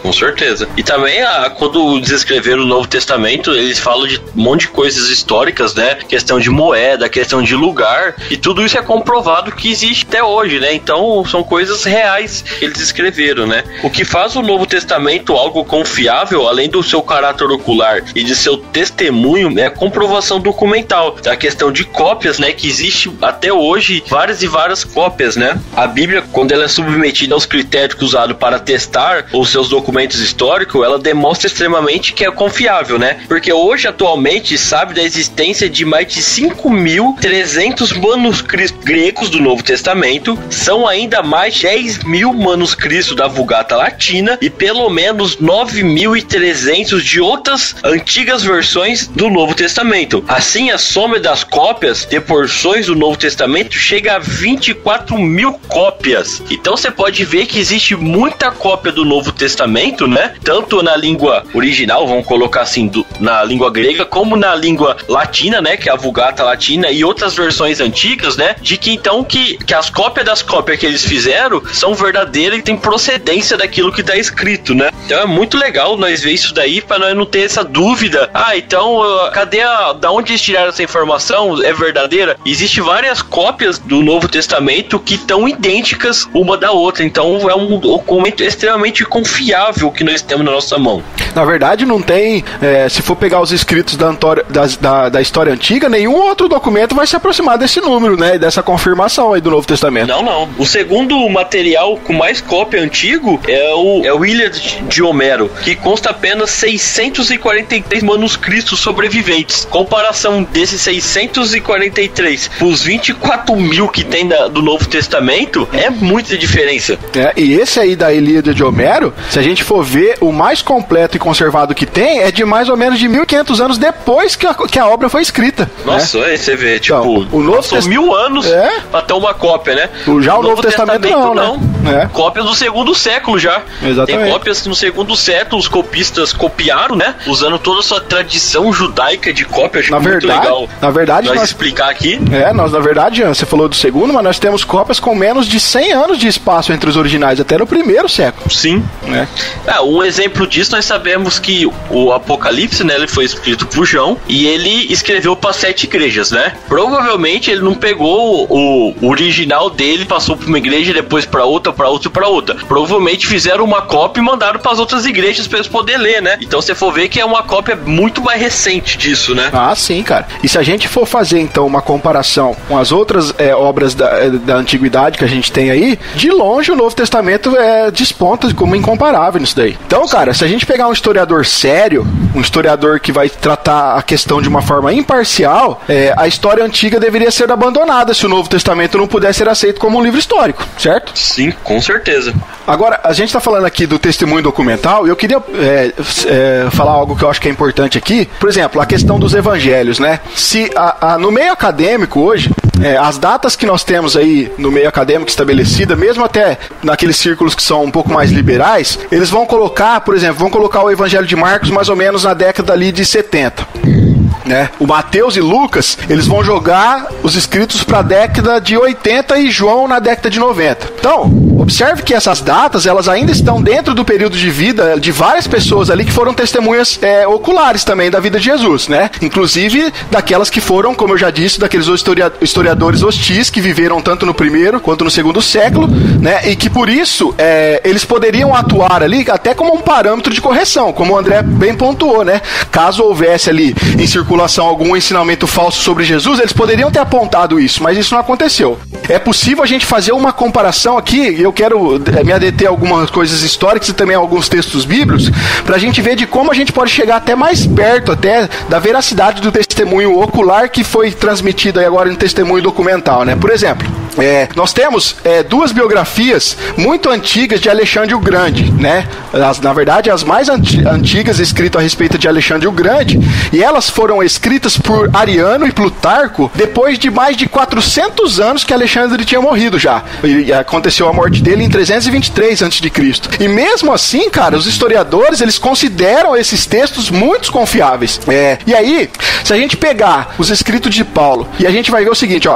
Com certeza. E também, quando eles escreveram o Novo Testamento, eles falam de um monte de coisas históricas, né? Questão de moeda, questão de lugar, e tudo isso é comprovado que existe até hoje, né? Então, são coisas reais que eles escreveram, né? O que faz o Novo Testamento algo confiável, além do seu caráter ocular e de seu testemunho, é a comprovação documental. A questão de cópias, né? Que existe até hoje várias e várias cópias, né? A Bíblia, quando ela é submetida aos critérios usados para testar os seus documentos históricos, ela demonstra extremamente que é confiável, né? Porque hoje, atualmente, sabe da existência de mais de 5.300 manuscritos gregos do Novo Testamento, são ainda mais de 10.000 manuscritos da Vulgata Latina e pelo menos 9.300 de outras antigas versões do Novo Testamento. Assim, a soma das cópias de porções do Novo Testamento chega a 24.000 cópias. Então você pode ver que existe muita cópia do Novo Testamento, né? Tanto na língua original, vamos colocar assim, na língua grega, como na língua latina, né? Que é a Vulgata Latina, e outras versões antigas, né? De que então que as cópias das cópias que eles fizeram são verdadeiras e tem procedência daquilo que tá escrito, né? Então é muito legal nós ver isso daí, para nós não ter essa dúvida. Então, cadê da onde eles tiraram essa informação? É verdadeira? Existem várias cópias do Novo Testamento que estão idênticas uma da outra. Então é um documento extremamente confiável que nós temos na nossa mão. Na verdade, não tem, se for pegar os escritos da história antiga, nenhum outro documento vai se aproximar desse número, né? Dessa confirmação aí do Novo Testamento. Não. O segundo material com mais cópia antigo é o Ilíada de Homero, que consta apenas 643 manuscritos sobreviventes. Comparação desses 643 os 24.000 que tem do Novo Testamento, é muita diferença. E esse aí da Ilíada de Homero, se a gente for ver, o mais completo e conservado que tem é de mais ou menos de 1.500 anos depois que a obra foi escrita. Nossa, né? Aí você vê, tipo, então, o Novo passou 1000 anos pra ter uma cópia, né? Já o Novo Testamento não. Né? Cópias do segundo século já. Exatamente. Tem cópias que no segundo século os copistas copiaram, né? Usando toda a sua tradição judaica de cópia. Acho muito legal. Na verdade, nós explicar aqui. Na verdade, você falou do segundo, mas nós temos cópias com menos de 100 anos de espaço entre os originais, até no primeiro século. Sim. Um exemplo disso, nós sabemos que o Apocalipse, né? Ele foi escrito por João e ele escreveu para 7 igrejas, né? Provavelmente ele não pegou o original dele, passou para uma igreja, depois para outra, para outra e para outra. Provavelmente fizeram uma cópia e mandaram para as outras igrejas para eles poderem ler, né? Então você for ver que é uma cópia muito mais recente disso, né? Ah, sim, cara. E se a gente for fazer então uma comparação com as outras obras da antiguidade que a gente tem aí, de longe o Novo Testamento desponta como incomparável nisso daí. Então, cara, se a gente pegar um historiador sério, um historiador que vai tratar a questão de uma forma imparcial, a história antiga deveria ser abandonada se o Novo Testamento não pudesse ser aceito como um livro histórico, certo? Sim, com certeza. Agora, a gente está falando aqui do testemunho documental e eu queria falar algo que eu acho que é importante aqui. Por exemplo, a questão dos evangelhos, né? Se no meio acadêmico hoje, as datas que nós temos aí no meio acadêmico estabelecida, mesmo até naqueles círculos que são um pouco mais liberais, eles vão colocar, por exemplo, o Evangelho de Marcos mais ou menos na década ali de 70. Né? O Mateus e Lucas, eles vão jogar os escritos para a década de 80 e João na década de 90. Então, observe que essas datas, elas ainda estão dentro do período de vida de várias pessoas ali que foram testemunhas oculares também da vida de Jesus, né? Inclusive daquelas que foram, como eu já disse, daqueles historiadores hostis que viveram tanto no primeiro quanto no segundo século, né? E que por isso eles poderiam atuar ali até como um parâmetro de correção, como o André bem pontuou, né? Caso houvesse ali em circulação algum ensinamento falso sobre Jesus, eles poderiam ter apontado isso, mas isso não aconteceu. É possível a gente fazer uma comparação aqui, e eu quero me adeter a algumas coisas históricas e também a alguns textos bíblicos, pra gente ver de como a gente pode chegar até mais perto até da veracidade do testemunho ocular que foi transmitido aí agora em testemunho documental, né? Por exemplo, nós temos duas biografias muito antigas de Alexandre o Grande, né? Na verdade, as mais antigas escritas a respeito de Alexandre o Grande, e elas foram escritas por Ariano e Plutarco depois de mais de 400 anos que Alexandre tinha morrido já. E aconteceu a morte dele em 323 a.C. E mesmo assim, cara, os historiadores, eles consideram esses textos muito confiáveis. E aí, se a gente pegar os escritos de Paulo, e a gente vai ver o seguinte,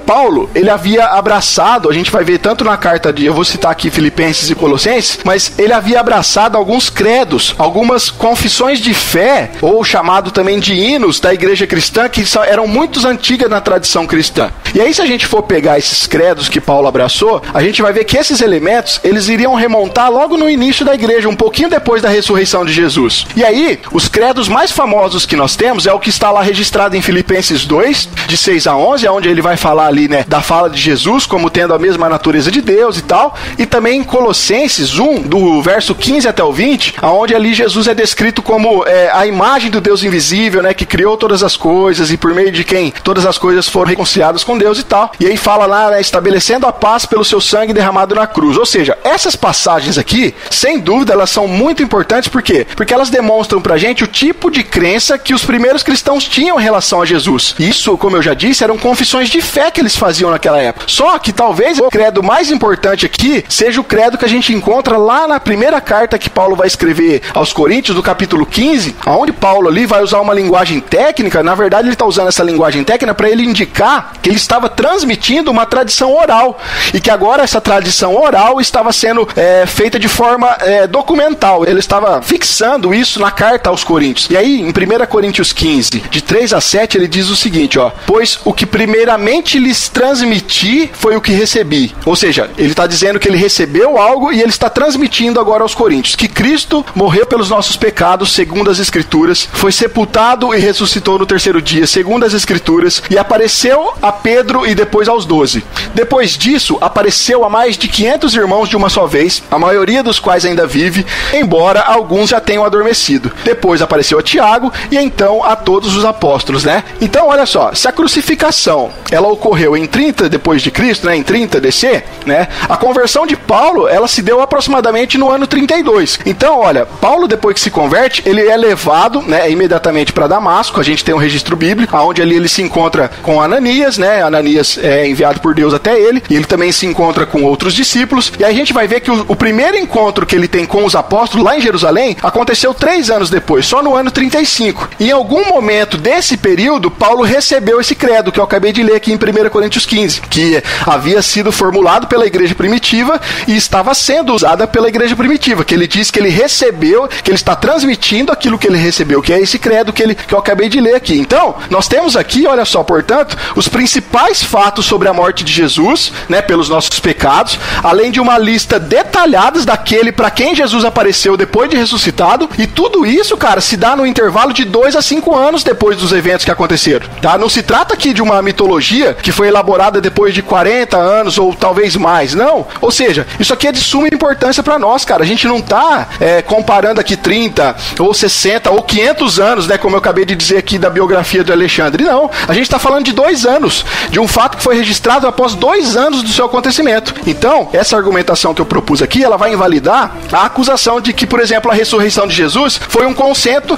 Paulo, ele havia havia abraçado, a gente vai ver tanto na carta de, eu vou citar aqui Filipenses e Colossenses, mas ele havia abraçado alguns credos, algumas confissões de fé, ou chamado também de hinos da igreja cristã, que eram muito antigas na tradição cristã. E aí, se a gente for pegar esses credos que Paulo abraçou, a gente vai ver que esses elementos, eles iriam remontar logo no início da igreja, um pouquinho depois da ressurreição de Jesus. E aí, os credos mais famosos que nós temos é o que está lá registrado em Filipenses 2, de 6 a 11, onde ele vai falar ali, né, da fala de Jesus como tendo a mesma natureza de Deus e tal, e também em Colossenses 1, do verso 15 até o 20, onde ali Jesus é descrito como a imagem do Deus invisível, né, que criou todas as coisas e por meio de quem todas as coisas foram reconciliadas com Deus e tal. E aí fala lá, né, estabelecendo a paz pelo seu sangue derramado na cruz. Ou seja, essas passagens aqui, sem dúvida, elas são muito importantes. Por quê? Porque elas demonstram pra gente o tipo de crença que os primeiros cristãos tinham em relação a Jesus. Isso, como eu já disse, eram confissões de fé que eles faziam naquela época. Só que talvez o credo mais importante aqui seja o credo que a gente encontra lá na primeira carta que Paulo vai escrever aos Coríntios, do capítulo 15, onde Paulo ali vai usar uma linguagem técnica. Na verdade, ele está usando essa linguagem técnica para ele indicar que ele estava transmitindo uma tradição oral e que agora essa tradição oral estava sendo feita de forma documental. Ele estava fixando isso na carta aos Coríntios. E aí, em 1 Coríntios 15, de 3 a 7, ele diz o seguinte, ó: pois o que primeiramente lhes transmiti foi o que recebi. Ou seja, ele está dizendo que ele recebeu algo e ele está transmitindo agora aos Coríntios, que Cristo morreu pelos nossos pecados, segundo as Escrituras, foi sepultado e ressuscitou no terceiro dia, segundo as Escrituras, e apareceu a Pedro e depois aos 12. Depois disso, apareceu a mais de 500 irmãos de uma só vez, a maioria dos quais ainda vive, embora alguns já tenham adormecido. Depois apareceu a Tiago e então a todos os apóstolos, né? Então, olha só, se a crucificação, ela ocorreu em 30 depois de Cristo, né, em 30 DC, né? A conversão de Paulo, ela se deu aproximadamente no ano 32. Então, olha, Paulo, depois que se converte, ele é levado, né, imediatamente para Damasco. A gente tem um registro bíblico, onde ali ele se encontra com Ananias, né? Ananias é enviado por Deus até ele, e ele também se encontra com outros discípulos. E aí a gente vai ver que o primeiro encontro que ele tem com os apóstolos lá em Jerusalém aconteceu 3 anos depois, só no ano 35. E em algum momento desse período, Paulo recebeu esse credo que eu acabei de ler aqui em 1 Coríntios 15, que havia sido formulado pela igreja primitiva e estava sendo usada pela igreja primitiva, que ele diz que ele recebeu, que ele está transmitindo aquilo que ele recebeu, que é esse credo que eu acabei de ler aqui. Então, nós temos aqui, olha só, portanto, os principais fatos sobre a morte de Jesus, né, pelos nossos pecados, além de uma lista detalhada daquele para quem Jesus apareceu depois de ressuscitado, e tudo isso, cara, se dá no intervalo de 2 a 5 anos depois dos eventos que aconteceram, tá? Não se trata aqui de uma mitologia que foi elaborada depois de 40 anos ou talvez mais, não. Ou seja, isso aqui é de suma importância para nós, cara. A gente não tá comparando aqui 30 ou 60 ou 500 anos, né, como eu acabei de dizer aqui da biografia de Alexandre, não. A gente tá falando de 2 anos, de um fato que foi registrado após 2 anos do seu acontecimento. Então, essa argumentação que eu propus aqui, ela vai invalidar a acusação de que, por exemplo, a ressurreição de Jesus foi um conceito,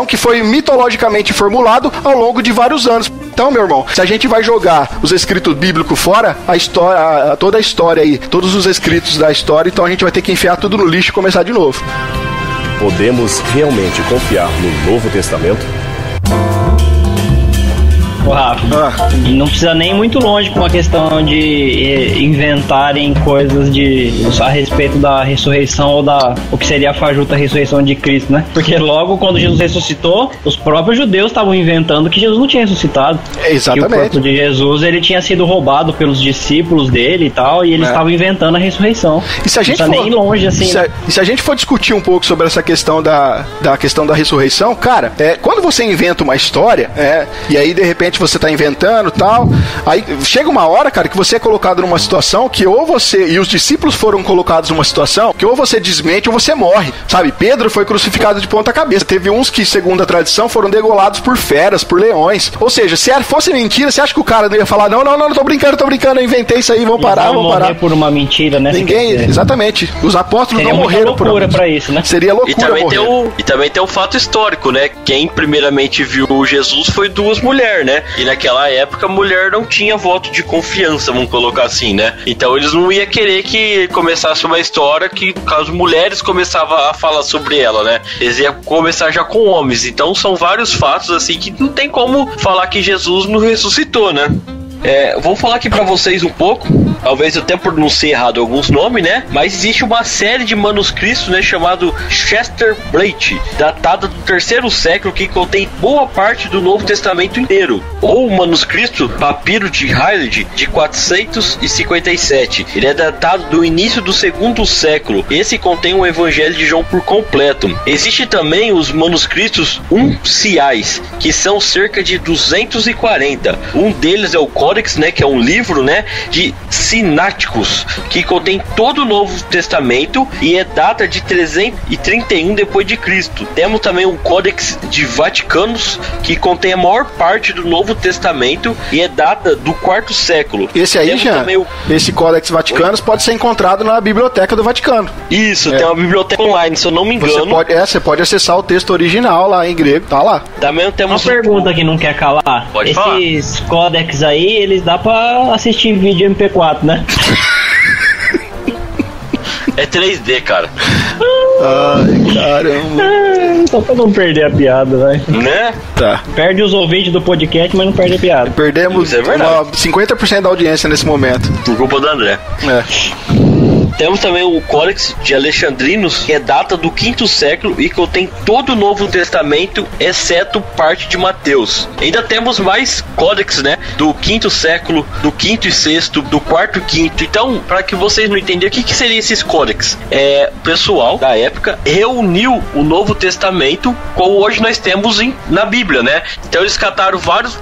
que foi mitologicamente formulado ao longo de vários anos. Então, meu irmão, se a gente vai jogar os escritos bíblicos fora, a história, toda a história aí, todos os escritos da história, então a gente vai ter que enfiar tudo no lixo e começar de novo. Podemos realmente confiar no Novo Testamento? Ô, Rafa, não precisa nem muito longe com a questão de inventarem coisas a respeito da ressurreição ou o que seria a fajuta ressurreição de Cristo, né? Porque logo quando Jesus ressuscitou, os próprios judeus estavam inventando que Jesus não tinha ressuscitado. Exatamente. Que o corpo de Jesus, ele tinha sido roubado pelos discípulos dele e tal, e eles estavam inventando a ressurreição. E se a gente não precisa nem longe assim. E se a gente for discutir um pouco sobre essa questão da questão da ressurreição, cara, quando você inventa uma história, e aí de repente você tá inventando e tal, aí chega uma hora, cara, que você é colocado numa situação que ou você, e os discípulos foram colocados numa situação que ou você desmente ou você morre, sabe? Pedro foi crucificado de ponta cabeça, teve uns que, segundo a tradição, foram degolados por feras, por leões, ou seja, se fosse mentira, você acha que o cara não ia falar, não, tô brincando, eu inventei isso aí, vamos parar. Morrer por uma mentira, né? Ninguém, exatamente, os apóstolos seria não morreram por loucura pra isso, né? Seria loucura e também tem um fato histórico, né? Quem primeiramente viu Jesus foi 2 mulheres, né? E naquela época a mulher não tinha voto de confiança, vamos colocar assim, né? Então eles não iam querer que começasse uma história que, caso mulheres começavam a falar sobre ela, né? Eles iam começar já com homens. Então são vários fatos assim que não tem como falar que Jesus não ressuscitou, né? Vou falar aqui pra vocês um pouco, talvez eu até pronunciei errado alguns nomes, né? Mas existe uma série de manuscritos, né, chamado Chester Blake, datado do 3º século, que contém boa parte do Novo Testamento inteiro. Ou o manuscrito Papiro de Hilde, de 457. Ele é datado do início do 2º século. Esse contém o Evangelho de João por completo. Existe também os manuscritos unciais, que são cerca de 240. Um deles é o Codex, né, que é um livro, né, de Sináticos, que contém todo o Novo Testamento e é data de 331 depois de Cristo. Temos também o Codex de Vaticanos, que contém a maior parte do Novo Testamento e é data do 4º século. Esse aí, Jean, esse Codex Vaticanos pode ser encontrado na Biblioteca do Vaticano. Isso, tem uma biblioteca online, se eu não me engano. Você pode acessar o texto original lá em grego, tá lá. Também temos uma pergunta que não quer calar. Pode falar. Esses códex aí, eles dá pra assistir vídeo MP4, né? É 3D, cara. Ai, caramba. Só pra não perder a piada, velho. Né? Tá. Perde os ouvintes do podcast, mas não perde a piada. Perdemos 50% da audiência nesse momento. Por culpa do André. Temos também o Codex de Alexandrinos, que é data do 5º século e contém todo o Novo Testamento, exceto parte de Mateus. Ainda temos mais códex, né? Do 5º século, do 5º e 6º, do 4º e 5º. Então, para que vocês não entenderem, o que seriam esses códex? O pessoal da época reuniu o Novo Testamento como hoje nós temos na Bíblia, né? Então eles cataram vários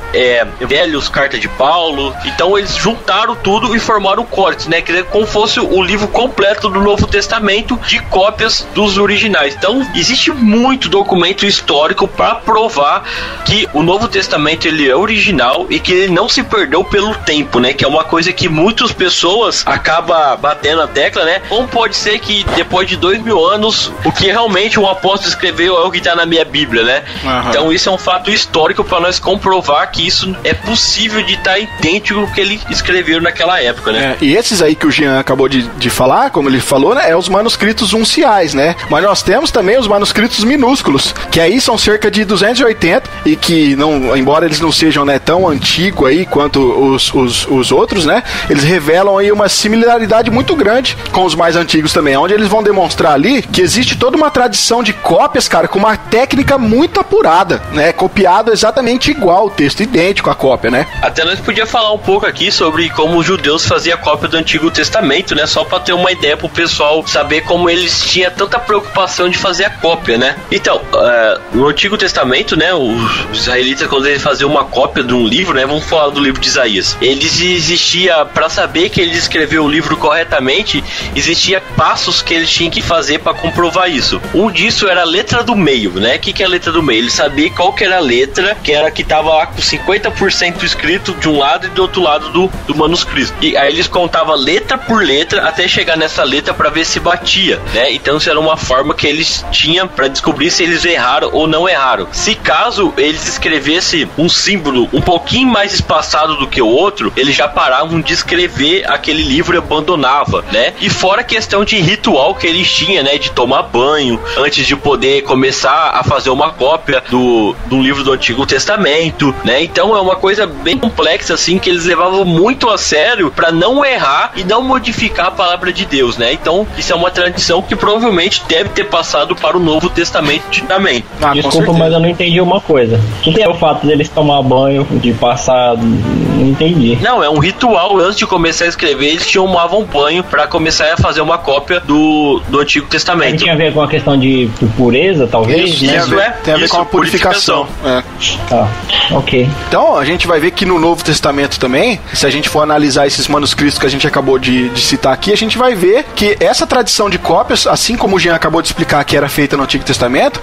velhos, cartas de Paulo. Então eles juntaram tudo e formaram o códex, né? Que é como fosse o livro completo do Novo Testamento de cópias dos originais. Então existe muito documento histórico para provar que o Novo Testamento ele é original e que ele não se perdeu pelo tempo, né? Que é uma coisa que muitas pessoas acabam batendo a tecla, né? Como pode ser que depois de 2000 anos o que realmente um apóstolo escreveu é o que está na minha Bíblia, né? Então isso é um fato histórico para nós comprovar que isso é possível de estar idêntico ao que ele escreveu naquela época, né? E esses aí que o Jean acabou de falar, como ele falou, né, é os manuscritos unciais, né? Mas nós temos também os manuscritos minúsculos, que aí são cerca de 280 e que, não, embora eles não sejam, né, tão antigos aí quanto os outros, né, eles revelam aí uma similaridade muito grande com os mais antigos também, onde eles vão demonstrar ali que existe toda uma tradição de cópias, cara, com uma técnica muito apurada, né, copiado exatamente igual, o texto idêntico à cópia, né? Até nós podíamos falar um pouco aqui sobre como os judeus faziam cópia do Antigo Testamento, né, só para ter uma ideia pro pessoal saber como eles tinham tanta preocupação de fazer a cópia, né? Então, no Antigo Testamento, né, os israelitas, quando eles faziam uma cópia de um livro, né, vamos falar do livro de Isaías, existia, para saber que ele escreveu o livro corretamente, existia passos que eles tinham que fazer para comprovar isso. Um disso era a letra do meio, né? O que é a letra do meio? Ele sabia qual que era a letra, que tava lá com 50% escrito de um lado e do outro lado do manuscrito. E aí eles contavam letra por letra até chegar nessa letra para ver se batia, né? Então isso era uma forma que eles tinham para descobrir se eles erraram ou não erraram. Se caso eles escrevessem um símbolo um pouquinho mais espaçado do que o outro, eles já paravam de escrever aquele livro e abandonava, né? E fora a questão de ritual que eles tinham, né? De tomar banho antes de poder começar a fazer uma cópia do livro do Antigo Testamento, né? Então é uma coisa bem complexa assim que eles levavam muito a sério para não errar e não modificar a palavra de Deus, né? Então isso é uma tradição que provavelmente deve ter passado para o Novo Testamento também. Desculpa, mas eu não entendi uma coisa. O que é o fato deles tomar banho de passar? Não entendi. Não, é um ritual. Antes de começar a escrever, eles tomavam banho para começar a fazer uma cópia do Antigo Testamento. Tinha a ver com a questão de pureza, talvez? Isso, né? Tem a ver com a purificação. Tá, ok. Então, a gente vai ver que no Novo Testamento também, se a gente for analisar esses manuscritos que a gente acabou de citar aqui, a gente vai ver que essa tradição de cópias, assim como o Jean acabou de explicar que era feita no Antigo Testamento,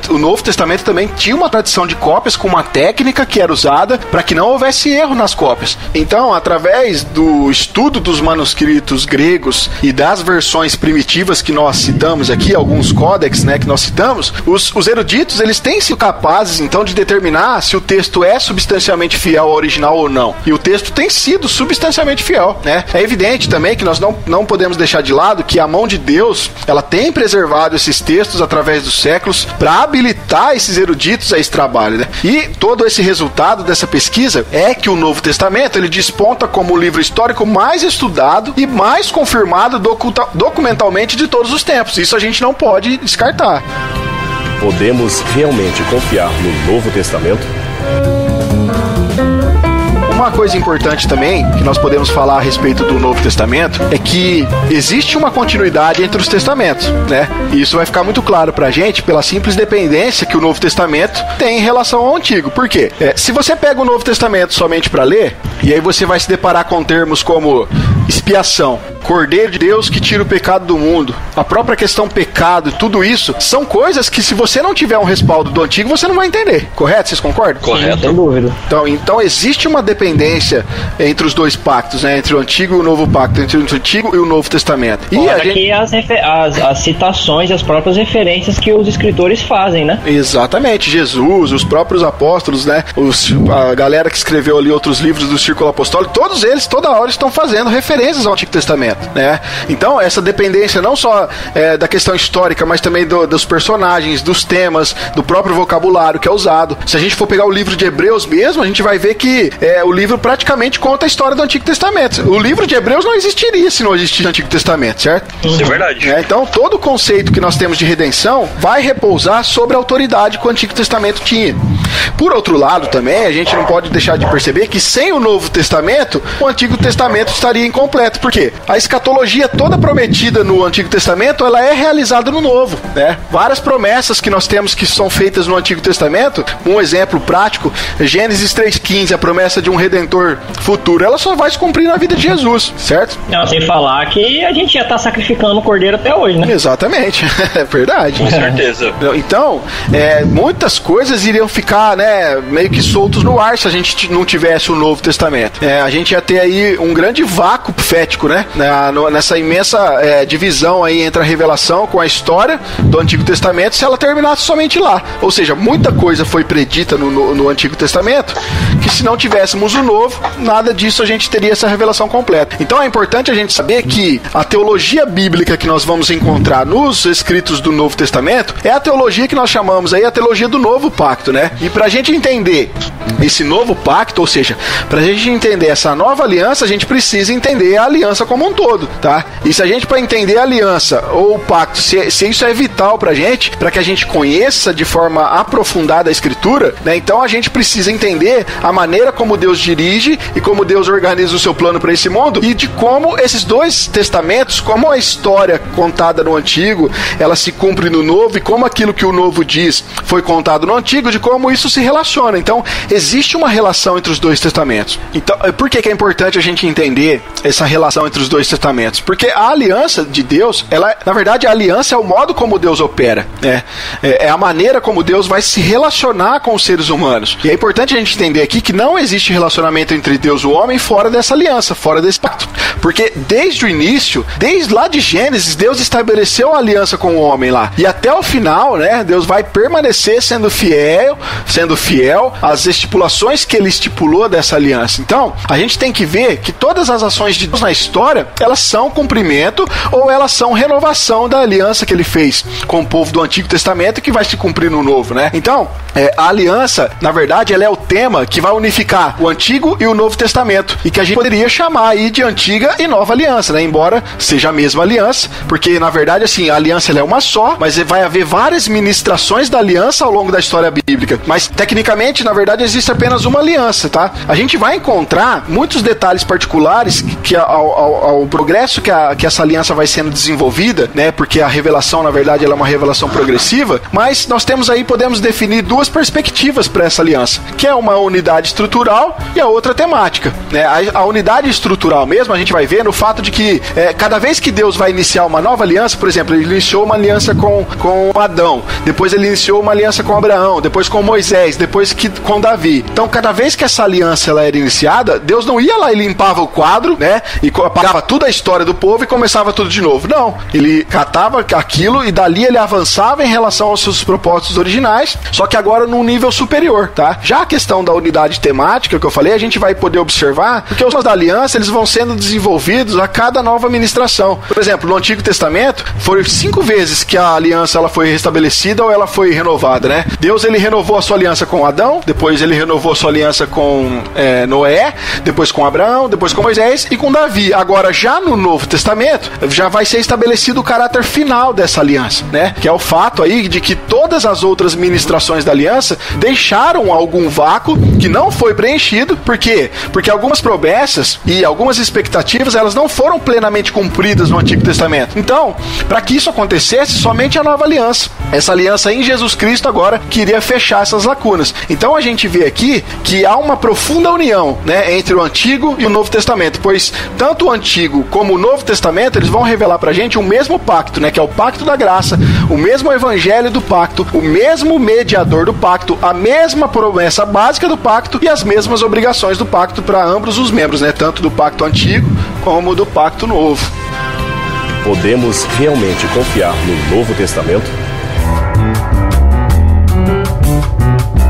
o Novo Testamento também tinha uma tradição de cópias com uma técnica que era usada para que não houvesse erro nas cópias. Então, através do estudo dos manuscritos gregos e das versões primitivas que nós citamos aqui, alguns códex, né, que nós citamos, os eruditos, eles têm sido capazes, então, de determinar se o texto é substancialmente fiel ao original ou não. E o texto tem sido substancialmente fiel, né? É evidente também que nós não podemos deixar de lado que a mão de Deus, ela tem preservado esses textos através dos séculos para habilitar esses eruditos a esse trabalho, né? E todo esse resultado dessa pesquisa é que o Novo Testamento, ele desponta como o livro histórico mais estudado e mais confirmado documentalmente de todos os tempos. Isso a gente não pode descartar. Podemos realmente confiar no Novo Testamento? Uma coisa importante também, que nós podemos falar a respeito do Novo Testamento, é que existe uma continuidade entre os testamentos, né? E isso vai ficar muito claro pra gente pela simples dependência que o Novo Testamento tem em relação ao Antigo. Por quê? Se você pega o Novo Testamento somente pra ler, e aí você vai se deparar com termos como expiação, Cordeiro de Deus que tira o pecado do mundo, a própria questão pecado, tudo isso são coisas que, se você não tiver um respaldo do Antigo, você não vai entender. Correto? Vocês concordam? Correto. Sem dúvida. Então existe uma dependência entre os dois pactos, né? Entre o Antigo e o Novo Pacto, entre o Antigo e o Novo Testamento. E fora aqui as citações e as próprias referências que os escritores fazem, né? Exatamente. Jesus, os próprios apóstolos, né? A galera que escreveu ali outros livros do Círculo Apostólico, todos eles, toda hora, estão fazendo referências ao Antigo Testamento, né? Então, essa dependência não só da questão histórica, mas também dos personagens, dos temas, do próprio vocabulário que é usado. Se a gente for pegar o livro de Hebreus mesmo, a gente vai ver que o livro praticamente conta a história do Antigo Testamento. O livro de Hebreus não existiria se não existisse o Antigo Testamento, certo? Isso é verdade. Então, todo o conceito que nós temos de redenção vai repousar sobre a autoridade que o Antigo Testamento tinha. Por outro lado, também, a gente não pode deixar de perceber que sem o Novo Testamento, o Antigo Testamento estaria incompleto. Por quê? A escatologia toda prometida no Antigo Testamento, ela é realizada no Novo, né? Várias promessas que nós temos que são feitas no Antigo Testamento, um exemplo prático, Gênesis 3,15, a promessa de um Redentor futuro, ela só vai se cumprir na vida de Jesus, certo? Não, sem falar que a gente já está sacrificando o cordeiro até hoje, né? Exatamente, é verdade. Com certeza. Então, muitas coisas iriam ficar, né, meio que soltos no ar se a gente não tivesse o Novo Testamento. A gente ia ter aí um grande vácuo profético, né? Nessa imensa divisão aí entre a revelação com a história do Antigo Testamento, se ela terminasse somente lá. Ou seja, muita coisa foi predita no Antigo Testamento, que se não tivéssemos o Novo, nada disso a gente teria essa revelação completa. Então é importante a gente saber que a teologia bíblica que nós vamos encontrar nos escritos do Novo Testamento é a teologia que nós chamamos aí a teologia do Novo Pacto, né? E pra gente entender esse novo pacto, ou seja, pra gente entender essa nova aliança, a gente precisa entender a aliança como um todo, tá? E se a gente, para entender a aliança ou o pacto, se isso é vital pra gente, pra que a gente conheça de forma aprofundada a Escritura, né? Então a gente precisa entender a maneira como Deus dirige e como Deus organiza o seu plano para esse mundo, e de como esses dois testamentos, como a história contada no Antigo, ela se cumpre no Novo, e como aquilo que o Novo diz foi contado no Antigo, de como isso se relaciona. Então, existe uma relação entre os dois testamentos. Então, por que é importante a gente entender essa relação entre os dois testamentos? Porque a aliança de Deus, na verdade, a aliança é o modo como Deus opera, né? É a maneira como Deus vai se relacionar com os seres humanos. E é importante a gente entender aqui que não existe relacionamento entre Deus e o homem fora dessa aliança, fora desse pacto. Porque desde o início, desde lá de Gênesis, Deus estabeleceu a aliança com o homem lá. E até o final, né, Deus vai permanecer sendo fiel às estipulações que ele estipulou dessa aliança. Então, a gente tem que ver que todas as ações de Deus na história, elas são cumprimento ou elas são renovação da aliança que ele fez com o povo do Antigo Testamento, que vai se cumprir no Novo, né? Então, a aliança, na verdade, ela é o tema que vai unificar o Antigo e o Novo Testamento, e que a gente poderia chamar aí de Antiga e Nova Aliança, né? Embora seja a mesma aliança, porque, na verdade, assim, a aliança ela é uma só, mas vai haver várias ministrações da aliança ao longo da história bíblica. Mas, tecnicamente, na verdade, existe apenas uma aliança, tá? A gente vai encontrar muitos detalhes particulares que ao progresso que essa aliança vai sendo desenvolvida, né? Porque a revelação, na verdade, ela é uma revelação progressiva, mas nós podemos definir duas perspectivas para essa aliança, que é uma unidade estrutural e a outra temática, né? A unidade estrutural mesmo, a gente vai ver no fato de que cada vez que Deus vai iniciar uma nova aliança, por exemplo, ele iniciou uma aliança com Adão, depois ele iniciou uma aliança com Abraão, depois com Moisés, depois com Davi. Então, cada vez que essa aliança ela era iniciada, Deus não ia lá e limpava o quadro, né? E apagava toda a história do povo e começava tudo de novo. Não. Ele catava aquilo e dali ele avançava em relação aos seus propósitos originais, só que agora agora num nível superior, tá? Já a questão da unidade temática que eu falei, a gente vai poder observar, porque os da aliança, eles vão sendo desenvolvidos a cada nova administração. Por exemplo, no Antigo Testamento, foram 5 vezes que a aliança ela foi restabelecida ou ela foi renovada, né? Deus, ele renovou a sua aliança com Adão, depois ele renovou a sua aliança com Noé, depois com Abraão, depois com Moisés e com Davi. Agora, já no Novo Testamento, já vai ser estabelecido o caráter final dessa aliança, né? Que é o fato aí de que todas as outras ministrações da aliança deixaram algum vácuo que não foi preenchido. Por quê? Porque algumas promessas e algumas expectativas, elas não foram plenamente cumpridas no Antigo Testamento. Então, para que isso acontecesse, somente a nova aliança, essa aliança em Jesus Cristo agora queria fechar essas lacunas. Então a gente vê aqui que há uma profunda união, né, entre o Antigo e o Novo Testamento, pois tanto o Antigo como o Novo Testamento, eles vão revelar pra gente o mesmo pacto, né, que é o pacto da graça, o mesmo evangelho do pacto, o mesmo mediador do pacto, a mesma promessa básica do pacto e as mesmas obrigações do pacto para ambos os membros, né, tanto do pacto antigo como do pacto novo. Podemos realmente confiar no Novo Testamento?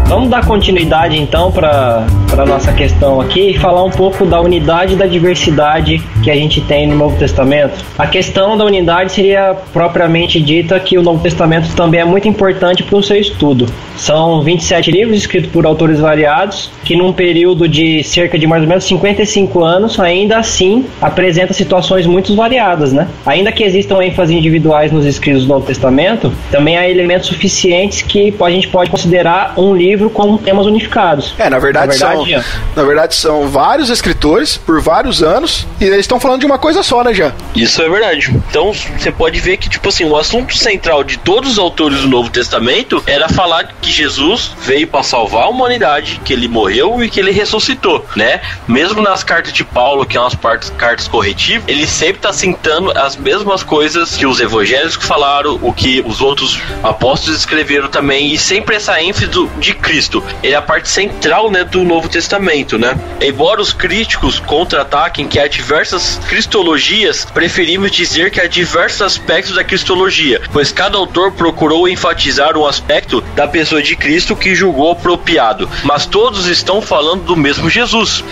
Vamos dar continuidade então para a nossa questão aqui e falar um pouco da unidade e da diversidade que a gente tem no Novo Testamento. A questão da unidade seria propriamente dita que o Novo Testamento também é muito importante para o seu estudo. São 27 livros escritos por autores variados, que num período de cerca de mais ou menos 55 anos, ainda assim apresenta situações muito variadas, né? Ainda que existam ênfases individuais nos escritos do Novo Testamento, também há elementos suficientes que a gente pode considerar um livro com temas unificados. Na verdade são vários escritores por vários anos e eles estão falando de uma coisa só, né, Jean? Isso é verdade. Então você pode ver que, tipo assim, o assunto central de todos os autores do Novo Testamento era falar que Jesus veio para salvar a humanidade, que ele morreu e que ele ressuscitou, né? Mesmo nas cartas de Paulo, que são as cartas corretivas, ele sempre está citando as mesmas coisas que os evangélicos falaram, o que os outros apóstolos escreveram também, e sempre essa ênfase de Cristo. Ele é a parte central, né, do Novo Testamento, né? Embora os críticos contra-ataquem que há diversas cristologias, preferimos dizer que há diversos aspectos da cristologia, pois cada autor procurou enfatizar um aspecto da pessoa de Cristo que julgou apropriado, mas todos estão falando do mesmo Jesus.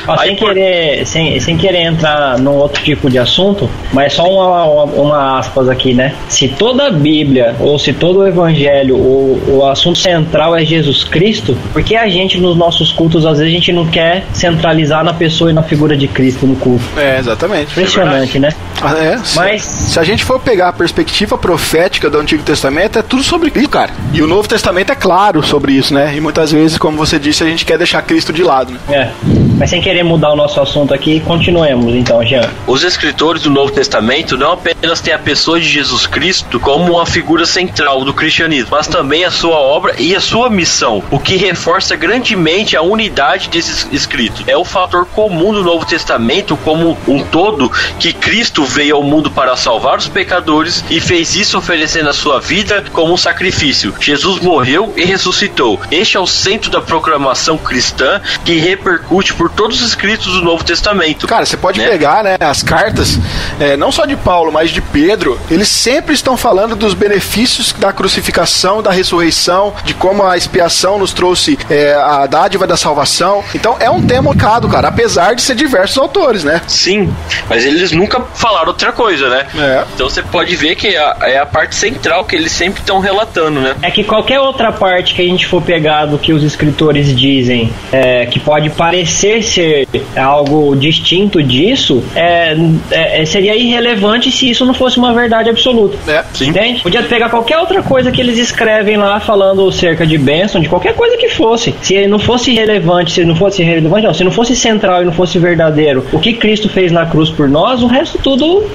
Sem querer entrar num outro tipo de assunto, mas só uma aspas aqui, né? Se toda a Bíblia, ou se todo o Evangelho, o assunto central é Jesus Cristo, porque a gente nos nossos cultos, às vezes a gente não quer centralizar na pessoa e na figura de Cristo no culto. Exatamente. Impressionante, né? Mas se a gente for pegar a perspectiva profética do Antigo Testamento, é tudo sobre Cristo, cara. E o Novo Testamento é claro sobre isso, né? E muitas vezes, como você disse, a gente quer deixar Cristo de lado, né? Mas sem querer mudar o nosso assunto aqui, continuemos então, Jean. Os escritores do Novo Testamento não apenas têm a pessoa de Jesus Cristo como uma figura central do cristianismo, mas também a sua obra e a sua missão, o que reforça grandemente a unidade desses escritos. É o fator comum do Novo Testamento como um todo, que Cristo veio ao mundo para salvar os pecadores e fez isso oferecendo a sua vida como um sacrifício. Jesus morreu e ressuscitou. Este é o centro da proclamação cristã que repercute por todos os escritos do Novo Testamento. Cara, você pode pegar, né, as cartas, não só de Paulo, mas de Pedro, eles sempre estão falando dos benefícios da crucificação, da ressurreição, de como a expiação nos trouxe a dádiva da salvação. Então é um tema marcado, cara, apesar de ser diversos autores, né? Sim, mas eles nunca falaram outra coisa, né? Então você pode ver que é a parte central que eles sempre estão relatando, né? É que qualquer outra parte que a gente for pegar do que os escritores dizem, que pode parecer ser algo distinto disso, seria irrelevante se isso não fosse uma verdade absoluta. Sim. Entende? Podia pegar qualquer outra coisa que eles escrevem lá falando cerca de bênção, de qualquer coisa que fosse. Se não fosse relevante, se não fosse central e não fosse verdadeiro, o que Cristo fez na cruz por nós, o resto tudo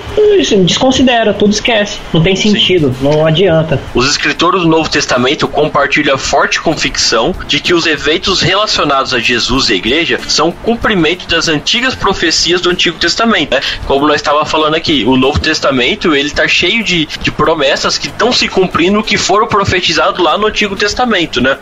desconsidera, tudo esquece. Não tem sentido, não adianta. Os escritores do Novo Testamento compartilham a forte convicção de que os eventos relacionados a Jesus e a igreja são cumprimento das antigas profecias do Antigo Testamento, né? Como nós estávamos falando aqui, o Novo Testamento, ele está cheio de promessas que estão se cumprindo, que foram profetizados lá no Antigo Testamento, né?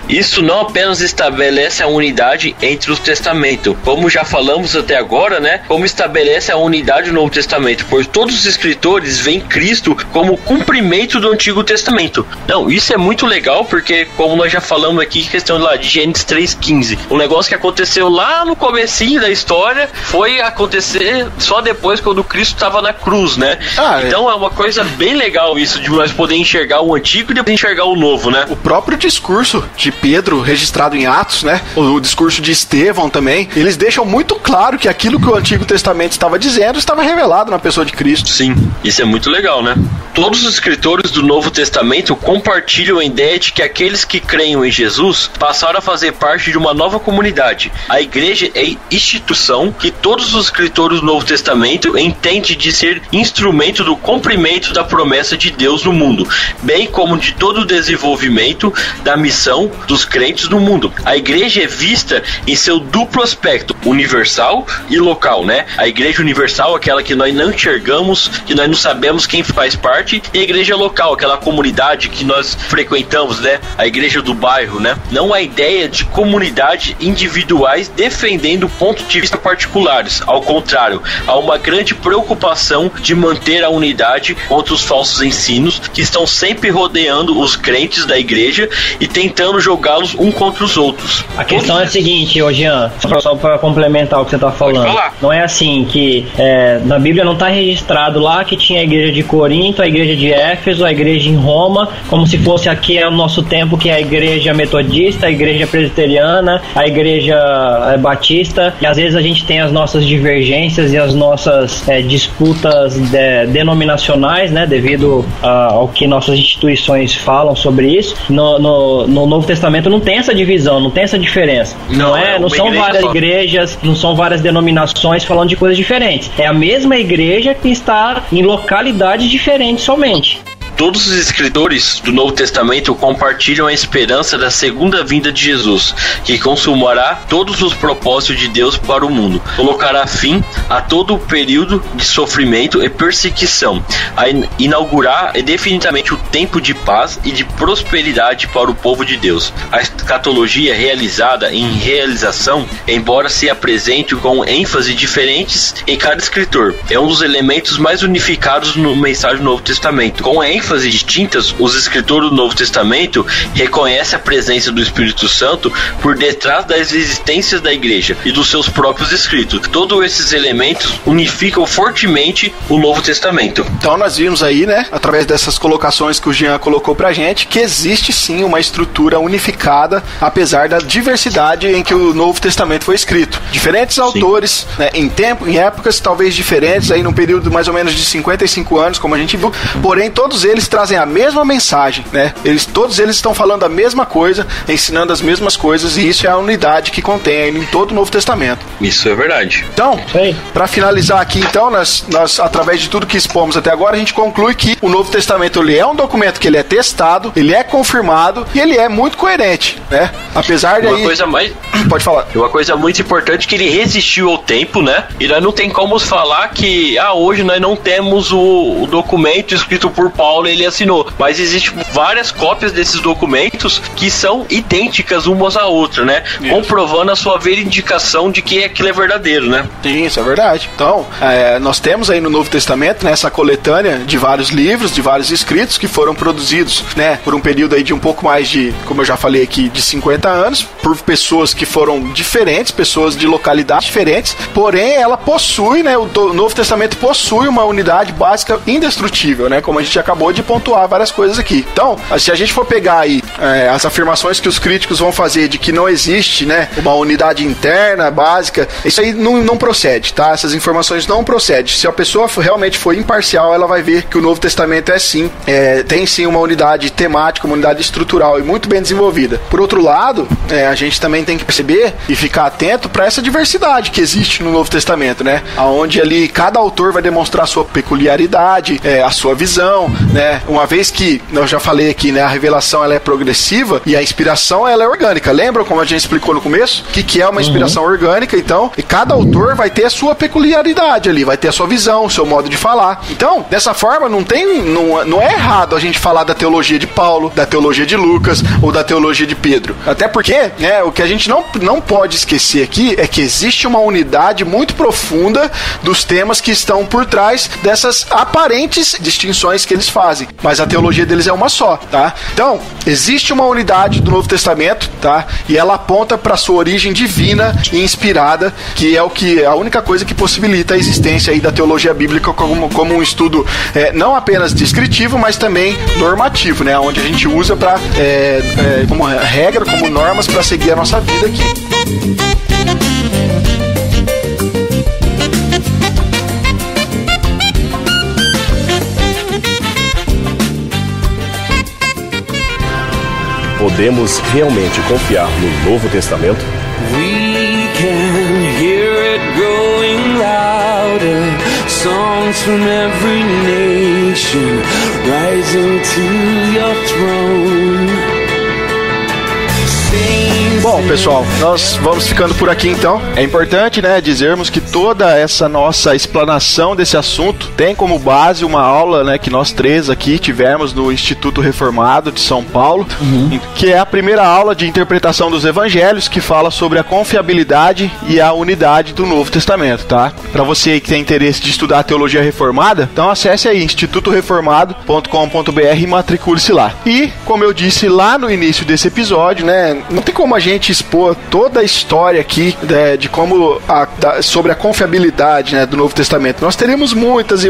Isso não apenas estabelece a unidade entre os testamentos, como já falamos até agora, né? Como estabelece a unidade do Novo Testamento, pois todos os escritores veem Cristo como cumprimento do Antigo Testamento. Não, isso é muito legal, porque porque, como nós já falamos aqui, questão lá de Gênesis 3:15, um negócio que aconteceu lá no comecinho da história foi acontecer só depois, quando Cristo estava na cruz, né? Então é uma coisa bem legal isso, de nós poder enxergar o antigo e depois enxergar o novo, né? O próprio discurso de Pedro, registrado em Atos, né? O discurso de Estevão também, eles deixam muito claro que aquilo que o Antigo Testamento estava dizendo estava revelado na pessoa de Cristo. Sim, isso é muito legal, né? Todos os escritores do Novo Testamento compartilham a ideia de que aqueles que creem em Jesus passaram a fazer parte de uma nova comunidade. A igreja é a instituição que todos os escritores do Novo Testamento entendem de ser instrumento do cumprimento da promessa de Deus no mundo, bem como de todo o desenvolvimento da missão dos crentes no mundo. A igreja é vista em seu duplo aspecto, universal e local, né? A igreja universal, aquela que nós não enxergamos, que nós não sabemos quem faz parte, e a igreja local, aquela comunidade que nós frequentamos, né? A igreja do bairro, né? Não há ideia de comunidade individuais defendendo pontos de vista particulares. Ao contrário, há uma grande preocupação de manter a unidade contra os falsos ensinos que estão sempre rodeando os crentes da igreja e tentando jogá-los um contra os outros. A questão é a seguinte, Jean, só para complementar o que você está falando. Não é assim que na Bíblia não está registrado lá que tinha a igreja de Corinto, a igreja de Éfeso, a igreja em Roma, como se fosse aqui o nosso tempo, que é a igreja metodista, a igreja presbiteriana, a igreja batista, e às vezes a gente tem as nossas divergências e as nossas disputas denominacionais, né, devido ao que nossas instituições falam sobre isso. No Novo Testamento não tem essa divisão, não tem essa diferença. Não são várias igrejas, não são várias denominações falando de coisas diferentes. É a mesma igreja que está em localidades diferentes somente. Todos os escritores do Novo Testamento compartilham a esperança da segunda vinda de Jesus, que consumará todos os propósitos de Deus para o mundo, colocará fim a todo o período de sofrimento e perseguição, a inaugurar definitivamente o tempo de paz e de prosperidade para o povo de Deus. A escatologia realizada em realização, embora se apresente com ênfase diferentes em cada escritor, é um dos elementos mais unificados no mensagem do Novo Testamento. Com ênfase distintas, os escritores do Novo Testamento reconhecem a presença do Espírito Santo por detrás das existências da igreja e dos seus próprios escritos. Todos esses elementos unificam fortemente o Novo Testamento. Então nós vimos aí, né, através dessas colocações que o Jean colocou pra gente, que existe sim uma estrutura unificada, apesar da diversidade em que o Novo Testamento foi escrito. Diferentes autores, né, em épocas talvez diferentes, aí num período mais ou menos de 55 anos, como a gente viu, porém todos eles trazem a mesma mensagem, né? Todos eles estão falando a mesma coisa, ensinando as mesmas coisas, e isso é a unidade que contém aí em todo o Novo Testamento. Isso é verdade. Então, para finalizar aqui, então, nós através de tudo que expomos até agora, a gente conclui que o Novo Testamento ele é um documento que ele é testado, ele é confirmado e ele é muito coerente, né? Apesar de pode falar. Uma coisa muito importante que ele resistiu ao tempo, né? E nós não tem como falar que hoje nós não temos o documento escrito por Paulo, ele assinou, mas existem várias cópias desses documentos que são idênticas umas à outra, né? Isso. Comprovando a sua verificação de que aquilo é verdadeiro, né? Sim, isso é verdade. Então, nós temos aí no Novo Testamento, né, essa coletânea de vários livros, de vários escritos que foram produzidos, né, por um período aí de um pouco mais de, como eu já falei aqui, de 50 anos, por pessoas que foram diferentes, pessoas de localidades diferentes, porém ela possui, né, o Novo Testamento possui uma unidade básica indestrutível, né, como a gente acabou de pontuar várias coisas aqui. Então, se a gente for pegar aí as afirmações que os críticos vão fazer de que não existe, né, uma unidade interna básica, isso aí não procede, tá? Essas informações não procedem. Se a pessoa realmente for imparcial, ela vai ver que o Novo Testamento tem sim uma unidade temática, uma unidade estrutural e muito bem desenvolvida. Por outro lado, a gente também tem que perceber e ficar atento para essa diversidade que existe no Novo Testamento, né? Onde ali cada autor vai demonstrar a sua peculiaridade, a sua visão, né? Uma vez que, eu já falei aqui, né, a revelação ela é progressiva e a inspiração ela é orgânica. Lembram como a gente explicou no começo? O que é uma inspiração orgânica? Então, e cada autor vai ter a sua peculiaridade ali, vai ter a sua visão, o seu modo de falar. Então, dessa forma, não é errado a gente falar da teologia de Paulo, da teologia de Lucas ou da teologia de Pedro. Até porque, né, o que a gente não pode esquecer aqui é que existe uma unidade muito profunda dos temas que estão por trás dessas aparentes distinções que eles fazem. fazem, mas a teologia deles é uma só, tá? Então, existe uma unidade do Novo Testamento, tá? E ela aponta para sua origem divina e inspirada, que é a única coisa que possibilita a existência aí da teologia bíblica como um estudo não apenas descritivo, mas também normativo, né? Onde a gente usa como regra, como normas para seguir a nossa vida aqui. Podemos realmente confiar no Novo Testamento? We can hear it growing louder. Songs from every nation rising to your throne. Bom, pessoal, nós vamos ficando por aqui então. É importante, né, dizermos que toda essa nossa explanação desse assunto tem como base uma aula, né, que nós três aqui tivemos no Instituto Reformado de São Paulo, que é a primeira aula de interpretação dos evangelhos, que fala sobre a confiabilidade e a unidade do Novo Testamento, tá? Para você que tem interesse de estudar a teologia reformada, então acesse aí institutoreformado.com.br e matricule-se lá. E, como eu disse lá no início desse episódio, né, não tem como a gente expor toda a história aqui de como sobre a confiabilidade, né, do Novo Testamento. Nós teremos muitas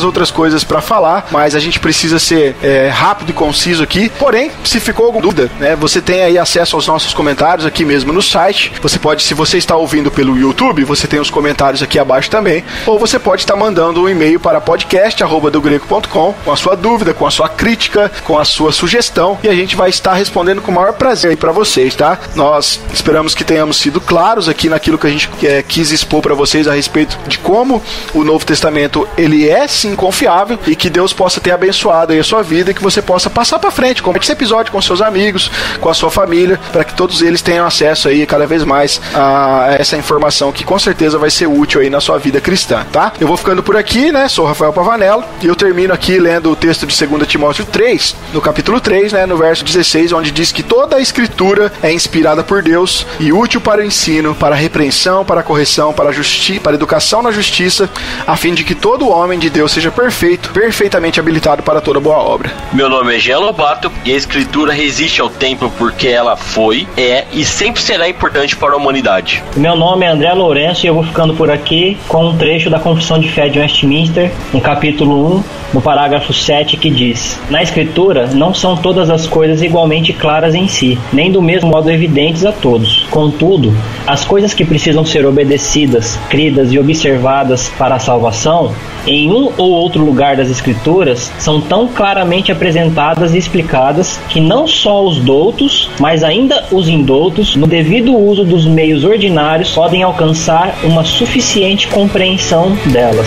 outras coisas para falar, mas a gente precisa ser rápido e conciso aqui. Porém, se ficou alguma dúvida, né, você tem aí acesso aos nossos comentários aqui mesmo no site. Você pode, se você está ouvindo pelo YouTube, você tem os comentários aqui abaixo também, ou você pode estar mandando um e-mail para podcast@dogrego.com com a sua dúvida, com a sua crítica, com a sua sugestão, e a gente vai estar respondendo com o maior prazer aí para vocês, tá? Nós esperamos que tenhamos sido claros aqui naquilo que a gente quis expor para vocês a respeito de como o Novo Testamento ele é sim confiável, e que Deus possa ter abençoado aí a sua vida e que você possa passar para frente, compartilhe esse episódio com seus amigos, com a sua família, para que todos eles tenham acesso aí cada vez mais a essa informação que com certeza vai ser útil aí na sua vida cristã, tá? Eu vou ficando por aqui, né? Sou Rafael Pavanello e eu termino aqui lendo o texto de 2 Timóteo 3, no capítulo 3, né, no verso 16, onde diz que toda a escritura é inspirada por Deus e útil para o ensino, para a repreensão, para a correção, para a educação na justiça, a fim de que todo homem de Deus seja perfeito, perfeitamente habilitado para toda boa obra. Meu nome é Jean Lobato e a escritura resiste ao tempo porque ela foi, é e sempre será importante para a humanidade. Meu nome é André Lourenço e eu vou ficando por aqui com um trecho da Confissão de Fé de Westminster, no capítulo 1, no parágrafo 7, que diz: na escritura não são todas as coisas igualmente claras em si, nem do mesmo modo evidentes a todos. Contudo, as coisas que precisam ser obedecidas, cridas e observadas para a salvação, em um ou outro lugar das escrituras, são tão claramente apresentadas e explicadas que não só os doutos, mas ainda os indoutos, no devido uso dos meios ordinários, podem alcançar uma suficiente compreensão delas.